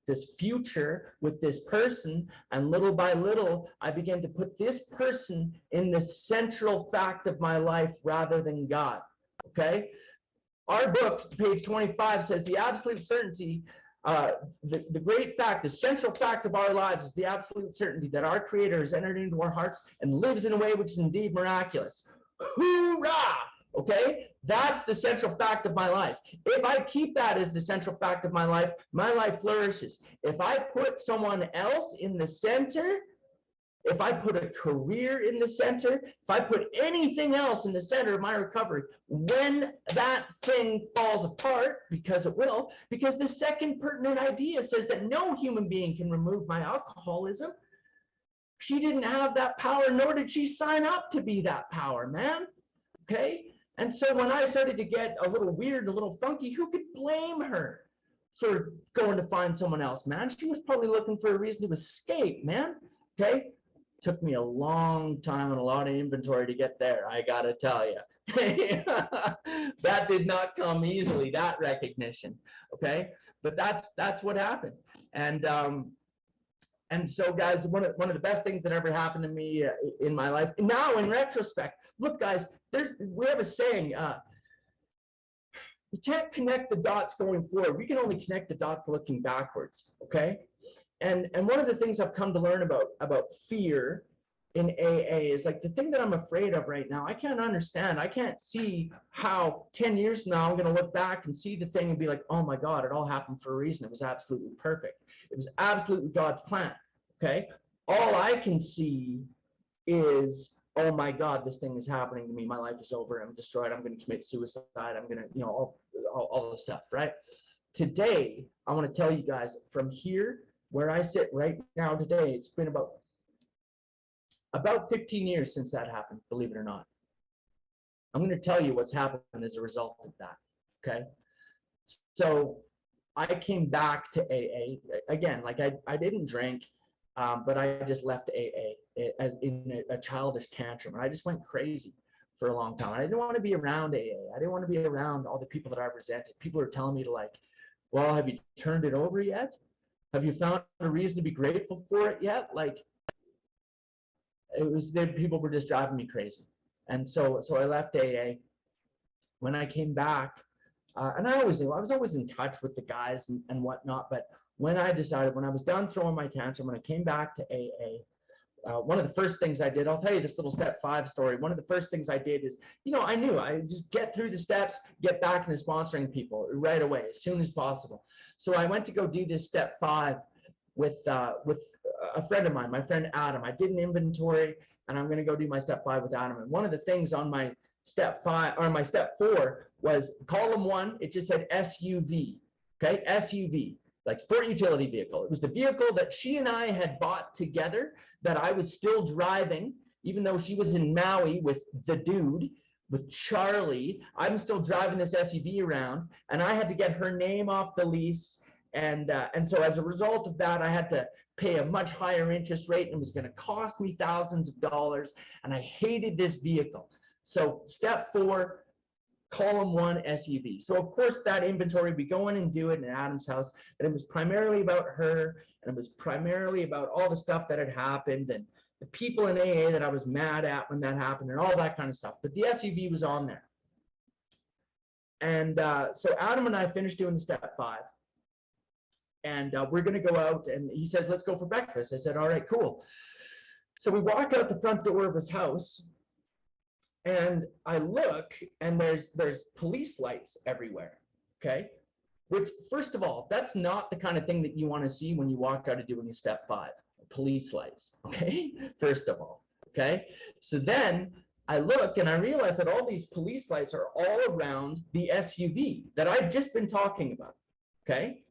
this future with this person, and little by little, I began to put this person in the central fact of my life rather than God. Okay? Our book, page 25, says the absolute certainty, the great fact, the central fact of our lives is the absolute certainty that our Creator has entered into our hearts and lives in a way which is indeed miraculous. Hoorah! Okay? That's the central fact of my life. If I keep that as the central fact of my life flourishes. If I put someone else in the center, if I put a career in the center, if I put anything else in the center of my recovery, when that thing falls apart, because it will, because the second pertinent idea says that no human being can remove my alcoholism. She didn't have that power, nor did she sign up to be that power, man. Okay? And so when I started to get a little weird, a little funky, who could blame her for going to find someone else, man? She was probably looking for a reason to escape, man. Okay? Took me a long time and a lot of inventory to get there, I gotta tell you. That did not come easily, that recognition. Okay? But that's what happened. And so, guys, one of the best things that ever happened to me in my life, now in retrospect, look, guys, we have a saying, you can't connect the dots going forward. We can only connect the dots looking backwards, okay? And one of the things I've come to learn about fear in AA is, like, the thing that I'm afraid of right now, I can't understand. I can't see how 10 years from now I'm going to look back and see the thing and be like, oh my God, it all happened for a reason. It was absolutely perfect. It was absolutely God's plan. Okay? All I can see is, oh my God, this thing is happening to me. My life is over. I'm destroyed. I'm going to commit suicide. I'm going to, all the stuff, right? Today, I want to tell you guys, from here, where I sit right now today, it's been about 15 years since that happened, believe it or not. I'm going to tell you what's happened as a result of that, okay? So I came back to AA. Again, like, I didn't drink, but I just left AA in a childish tantrum, and I just went crazy for a long time. I didn't want to be around AA. I didn't want to be around all the people that I resented. People are telling me to, like, well, have you turned it over yet? Have you found a reason to be grateful for it yet? Like, people were just driving me crazy. And so I left AA. When I came back, and I was always in touch with the guys and whatnot, but when I was done throwing my tantrum, when I came back to AA, one of the first things I did, I'll tell you this little step 5 story. One of the first things I did is, I knew I just get through the steps, get back into sponsoring people right away, as soon as possible. So I went to go do this step 5 with a friend of mine, my friend Adam. I did an inventory, and I'm going to go do my step 5 with Adam. And one of the things on my step 5 or my step 4 was column 1. It just said SUV. Okay, SUV. Like sport utility vehicle. It was the vehicle that she and I had bought together, that I was still driving, even though she was in Maui with the dude, with Charlie. I'm still driving this SUV around, and I had to get her name off the lease. And so as a result of that, I had to pay a much higher interest rate, and it was going to cost me thousands of dollars, and I hated this vehicle. So step 4, column 1, SUV. So of course that inventory, we go in and do it in Adam's house, and it was primarily about her, and it was primarily about all the stuff that had happened, and the people in AA that I was mad at when that happened, and all that kind of stuff. But the SUV was on there. And so Adam and I finished doing the step 5, and we're going to go out, and he says, let's go for breakfast. I said, all right, cool. So we walk out the front door of his house, and I look, and there's police lights everywhere. okay? Which, first of all, that's not the kind of thing that you want to see when you walk out of doing a step 5, police lights, okay? First of all, okay? So then I look and I realize that all these police lights are all around the SUV that I've just been talking about, okay?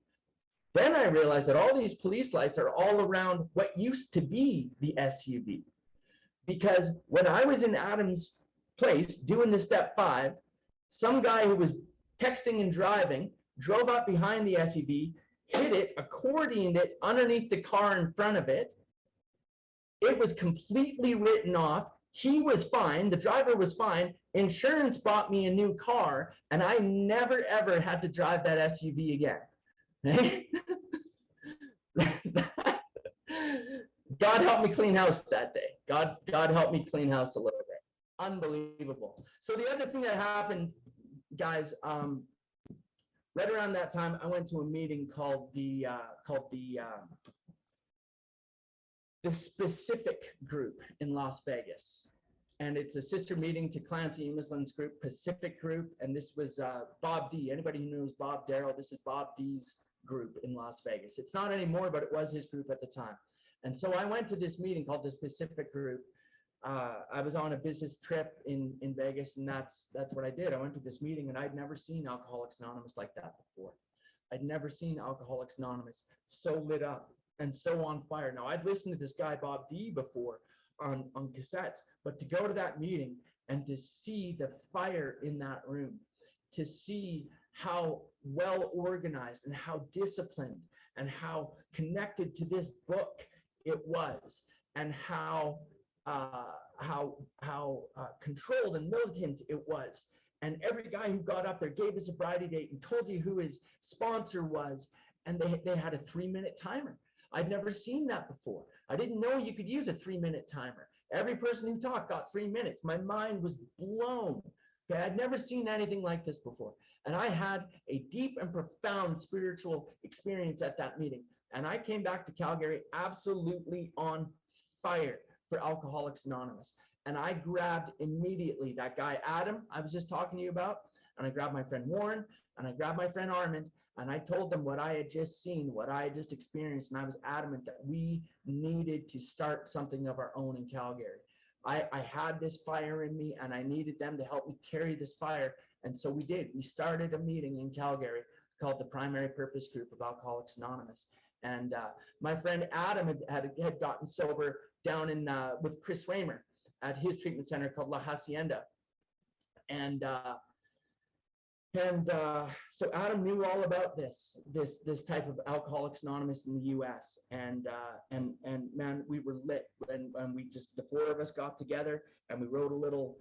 Then I realized that all these police lights are all around what used to be the SUV. Because when I was in Adam's place doing the step 5, some guy who was texting and driving drove up behind the SUV, hit it, accordioned it underneath the car in front of it. It was completely written off. He was fine. The driver was fine. Insurance bought me a new car, and I never, ever had to drive that SUV again. God helped me clean house that day. God helped me clean house a little bit. Unbelievable. So the other thing that happened, guys, right around that time, I went to a meeting called the Specific Group in Las Vegas. And it's a sister meeting to Clancy Emersland's group, Pacific Group. And this was Bob D. Anybody who knows Bob Darrell, this is Bob D's group in Las Vegas. It's not anymore, but it was his group at the time. And so I went to this meeting called the Specific Group. I was on a business trip in Vegas, and that's what I did. I went to this meeting, and I'd never seen Alcoholics Anonymous like that before. I'd never seen Alcoholics Anonymous so lit up and so on fire. Now, I'd listened to this guy, Bob D, before on cassettes, but to go to that meeting and to see the fire in that room, to see how well organized and how disciplined and how connected to this book it was, and how controlled and militant it was. And every guy who got up there gave his sobriety date and told you who his sponsor was, and they had a 3-minute timer. I'd never seen that before. I didn't know you could use a 3-minute timer. Every person who talked got 3 minutes. My mind was blown. Okay, I'd never seen anything like this before. And I had a deep and profound spiritual experience at that meeting. And I came back to Calgary absolutely on fire for Alcoholics Anonymous. And I grabbed immediately that guy, Adam, I was just talking to you about, and I grabbed my friend Warren, and I grabbed my friend Armand, and I told them what I had just seen, what I had just experienced, and I was adamant that we needed to start something of our own in Calgary. I had this fire in me, and I needed them to help me carry this fire, and so we did. We started a meeting in Calgary called the Primary Purpose Group of Alcoholics Anonymous. And my friend Adam had gotten sober down in with Chris Raymer at his treatment center called La Hacienda. And so Adam knew all about this type of Alcoholics Anonymous in the U.S. And man, we were lit, and we just, the 4 of us got together and we wrote a little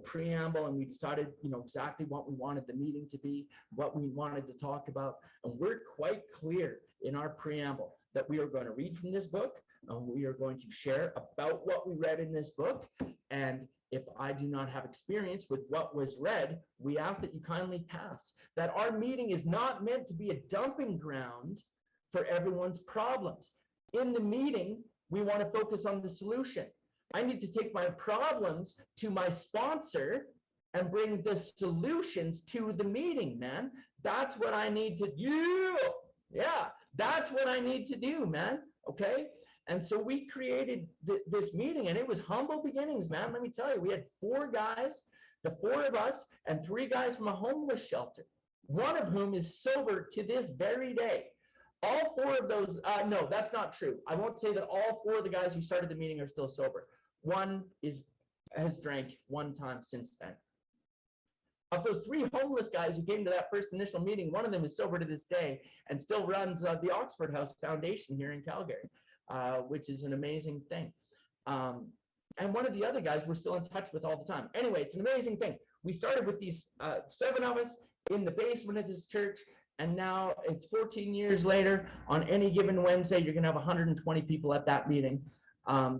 preamble, and we decided, exactly what we wanted the meeting to be, what we wanted to talk about. And we're quite clear in our preamble that we are going to read from this book, and we are going to share about what we read in this book. And if I do not have experience with what was read, we ask that you kindly pass. That our meeting is not meant to be a dumping ground for everyone's problems. In the meeting, we want to focus on the solution. I need to take my problems to my sponsor and bring the solutions to the meeting, man. That's what I need to do. Yeah, that's what I need to do, man. Okay? And so we created this meeting, and it was humble beginnings, man. Let me tell you, we had 4 guys, the 4 of us, and 3 guys from a homeless shelter, one of whom is sober to this very day. All 4 of those, no, that's not true. I won't say that all 4 of the guys who started the meeting are still sober. One has drank 1 time since then. Of those 3 homeless guys who came to that first initial meeting, one of them is sober to this day and still runs the Oxford House Foundation here in Calgary, which is an amazing thing. And one of the other guys we're still in touch with all the time. Anyway, it's an amazing thing. We started with these 7 of us in the basement of this church, and now it's 14 years later. On any given Wednesday, you're going to have 120 people at that meeting.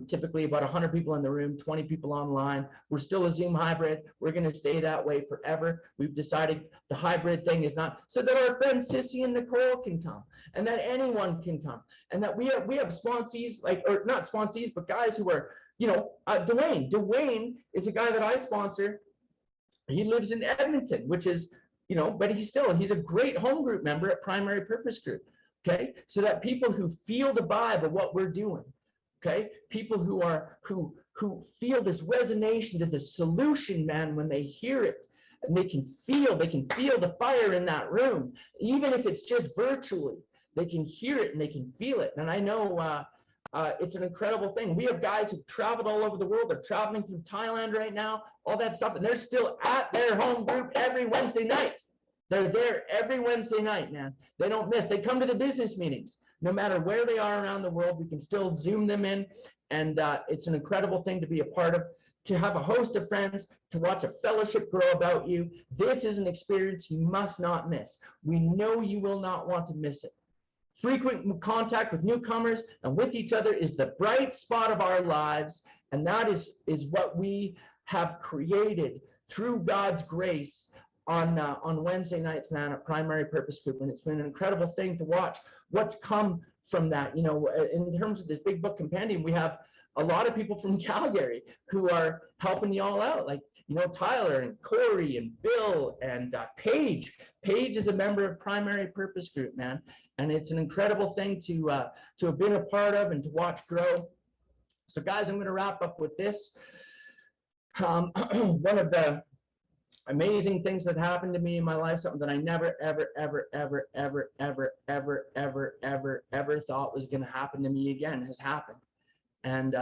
Typically about 100 people in the room, 20 people online. We're still a Zoom hybrid. We're going to stay that way forever. We've decided the hybrid thing is not so that our friends Sissy and Nicole can come, and that anyone can come, and that we have sponsees, or not sponsees, but guys who are, Dwayne. Dwayne is a guy that I sponsor. He lives in Edmonton, which is but he's a great home group member at Primary Purpose Group. Okay, so that people who feel the vibe of what we're doing, okay, people who feel this resonation to the solution, man, when they hear it, and they can feel the fire in that room, even if it's just virtually. They can hear it and they can feel it. And I know it's an incredible thing. We have guys who've traveled all over the world. They're traveling through Thailand right now, all that stuff, and they're still at their home group every Wednesday night. They're there every Wednesday night, man. They don't miss. They come to the business meetings. No matter where they are around the world, we can still Zoom them in, and it's an incredible thing to be a part of, to have a host of friends, to watch a fellowship grow about you. This is an experience you must not miss. We know you will not want to miss it. Frequent contact with newcomers and with each other is the bright spot of our lives, and that is what we have created through God's grace on Wednesday nights, man, at Primary Purpose Group. And it's been an incredible thing to watch what's come from that. In terms of this big book compendium, we have a lot of people from Calgary who are helping you all out, like Tyler and Corey and Bill and Paige. Paige is a member of Primary Purpose Group, man, and it's an incredible thing to have been a part of and to watch grow. So guys, I'm going to wrap up with this. One of the amazing things that happened to me in my life, something that I never, ever, ever, ever, ever, ever, ever, ever, ever, ever thought was going to happen to me again, has happened. And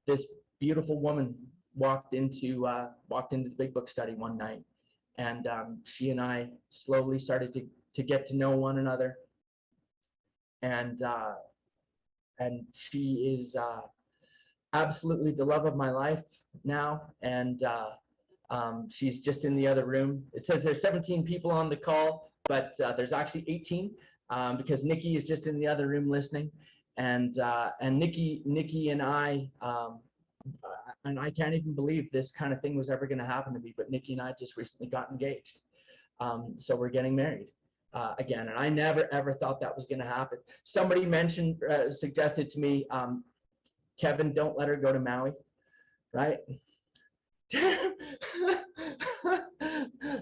this beautiful woman walked into the big book study one night, and she and I slowly started to get to know one another. And she is absolutely the love of my life now. And she's just in the other room. It says there's 17 people on the call, but there's actually 18 because Nikki is just in the other room listening. And Nikki and I can't even believe this kind of thing was ever going to happen to me, but Nikki and I just recently got engaged. So we're getting married again, and I never ever thought that was going to happen. Somebody suggested to me, Kevin, don't let her go to Maui, right?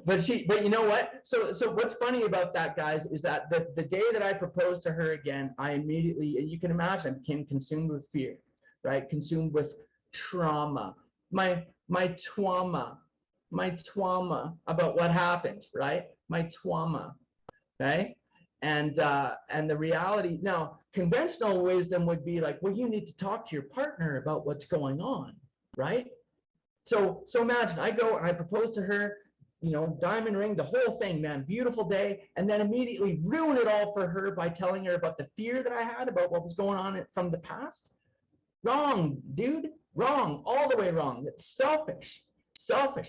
But you know what? So what's funny about that, guys, is that the day that I proposed to her again, I immediately, you can imagine, I became consumed with fear, right? Consumed with trauma, my trauma about what happened, right? My trauma, right? And the reality, now, conventional wisdom would be like, well, you need to talk to your partner about what's going on, right? So imagine I go and I propose to her, diamond ring, the whole thing, man, beautiful day, and then immediately ruin it all for her by telling her about the fear that I had about what was going on from the past. Wrong, dude, wrong, all the way wrong. It's selfish.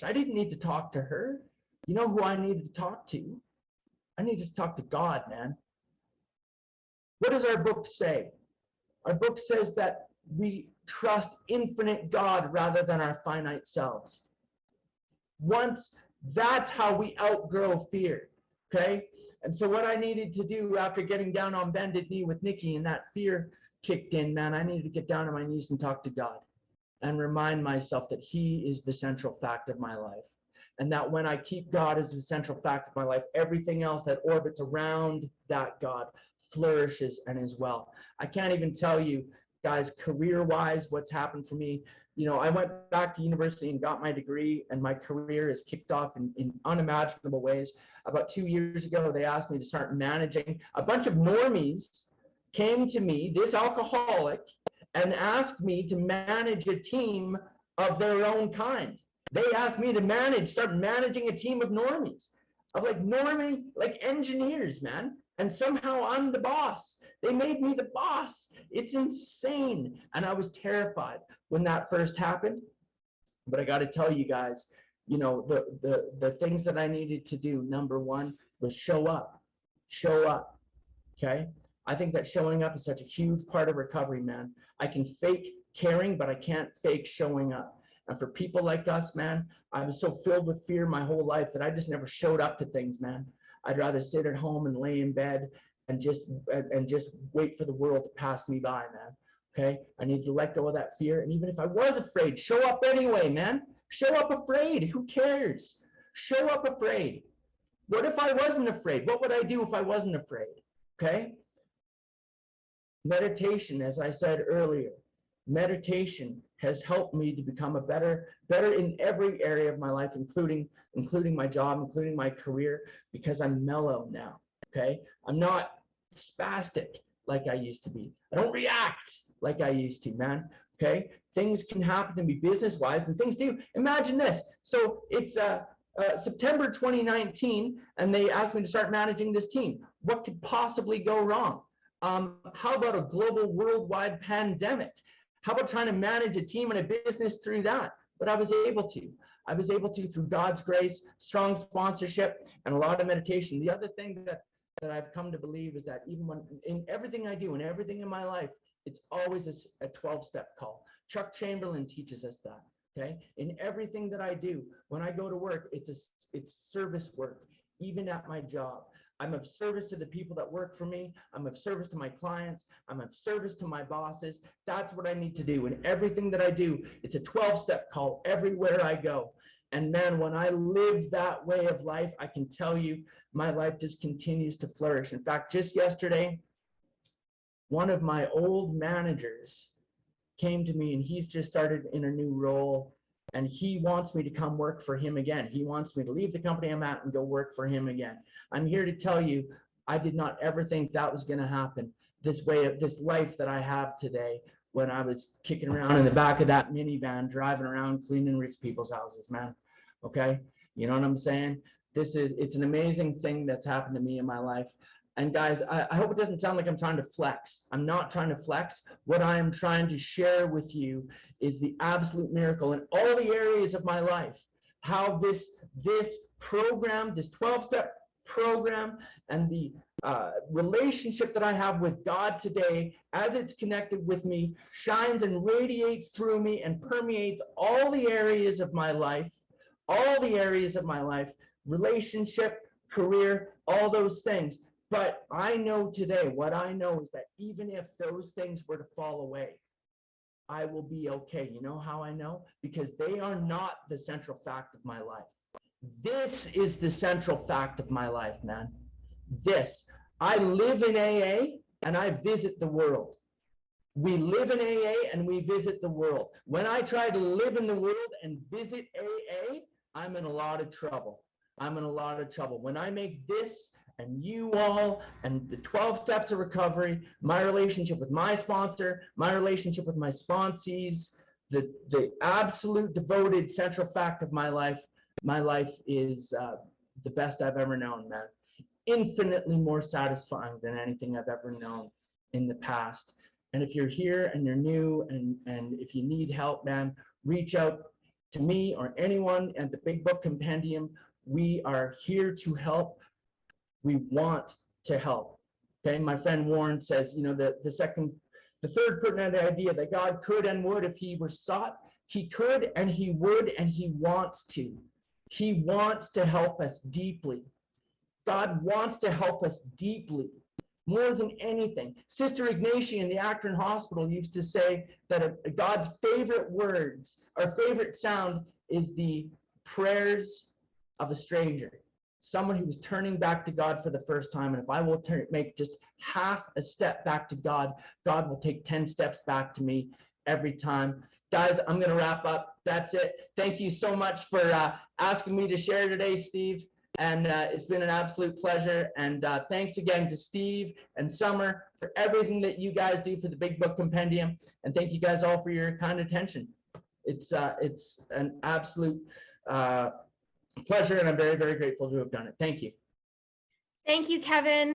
I didn't need to talk to her. You know who I needed to talk to? I needed to talk to God, man. What does our book say? Our book says that we trust infinite God rather than our finite selves. That's how we outgrow fear, okay? And so what I needed to do after getting down on bended knee with Nikki and that fear kicked in, man, I needed to get down on my knees and talk to God and remind myself that He is the central fact of my life. And that when I keep God as the central fact of my life, everything else that orbits around that God flourishes and is well. I can't even tell you, guys, career-wise, what's happened for me. I went back to university and got my degree, and my career is kicked off in unimaginable ways. About 2 years ago, they asked me to start managing. A bunch of normies came to me, this alcoholic, and asked me to manage a team of their own kind. They asked me to start managing a team of normies, of like engineers, man. And somehow I'm the boss. They made me the boss. It's insane. And I was terrified when that first happened. But I got to tell you guys, the things that I needed to do, number one, was show up. Okay? I think that showing up is such a huge part of recovery, man. I can fake caring, but I can't fake showing up. And for people like us, man, I was so filled with fear my whole life that I just never showed up to things, man. I'd rather sit at home and lay in bed and just wait for the world to pass me by, man. Okay? I need to let go of that fear. And even if I was afraid, show up anyway, man. Show up afraid. Who cares? Show up afraid. What if I wasn't afraid? What would I do if I wasn't afraid? Okay. Meditation, as I said earlier, meditation has helped me to become a better in every area of my life, including my job, including my career, because I'm mellow now. Okay. I'm not spastic like I used to be. I don't react like I used to, man. Okay. Things can happen to me business wise, and things do. Imagine this. So it's September 2019, and they asked me to start managing this team. What could possibly go wrong? How about a global worldwide pandemic? How about trying to manage a team and a business through that? But I was able to. I was able to through God's grace, strong sponsorship, and a lot of meditation. The other thing that I've come to believe is that even when in everything I do and everything in my life, it's always a 12-step call. Chuck Chamberlain teaches us that. Okay, in everything that I do, when I go to work, it's service work. Even at my job, I'm of service to the people that work for me. I'm of service to my clients. I'm of service to my bosses. That's what I need to do. In everything that I do, it's a 12-step call everywhere I go. And man, when I live that way of life, I can tell you my life just continues to flourish. In fact, just yesterday, one of my old managers came to me, and he's just started in a new role, and he wants me to come work for him again. He wants me to leave the company I'm at and go work for him again. I'm here to tell you, I did not ever think that was going to happen this way, of this life that I have today, when I was kicking around in the back of that minivan, driving around cleaning rich people's houses, man. Okay, you know what I'm saying? It's an amazing thing that's happened to me in my life. And guys, I hope it doesn't sound like I'm trying to flex. I'm not trying to flex. What I am trying to share with you is the absolute miracle in all the areas of my life. How this program, this 12-step program, and the relationship that I have with God today, as it's connected with me, shines and radiates through me and permeates all the areas of my life, relationship, career, all those things. But I know today, what I know is that even if those things were to fall away, I will be okay. You know how I know? Because they are not the central fact of my life. This is the central fact of my life, man. This. I live in AA and I visit the world. We live in AA and we visit the world. When I try to live in the world and visit AA, I'm in a lot of trouble. When I make this and you all and the 12 steps of recovery, my relationship with my sponsor, my relationship with my sponsees, the absolute devoted central fact of my life is the best I've ever known, man. Infinitely more satisfying than anything I've ever known in the past. And if you're here and you're new and if you need help, man, reach out to me or anyone at the Big Book Compendium. We are here to help. We want to help. Okay, my friend Warren says, you know, the third pertinent idea that God could and would, if he were sought, he could and he would and he wants to. He wants to help us deeply. God wants to help us deeply, more than anything. Sister Ignatia in the Akron Hospital used to say that God's favorite words or favorite sound is the prayers of a stranger. Someone who was turning back to God for the first time. And if I will make just half a step back to God, God will take 10 steps back to me every time. Guys, I'm going to wrap up. That's it. Thank you so much for asking me to share today, Steve. And it's been an absolute pleasure. And thanks again to Steve and Summer for everything that you guys do for the Big Book Compendium. And thank you guys all for your kind attention. It's an absolute pleasure, and I'm very, very grateful to have done it. Thank you. Thank you, Kevin.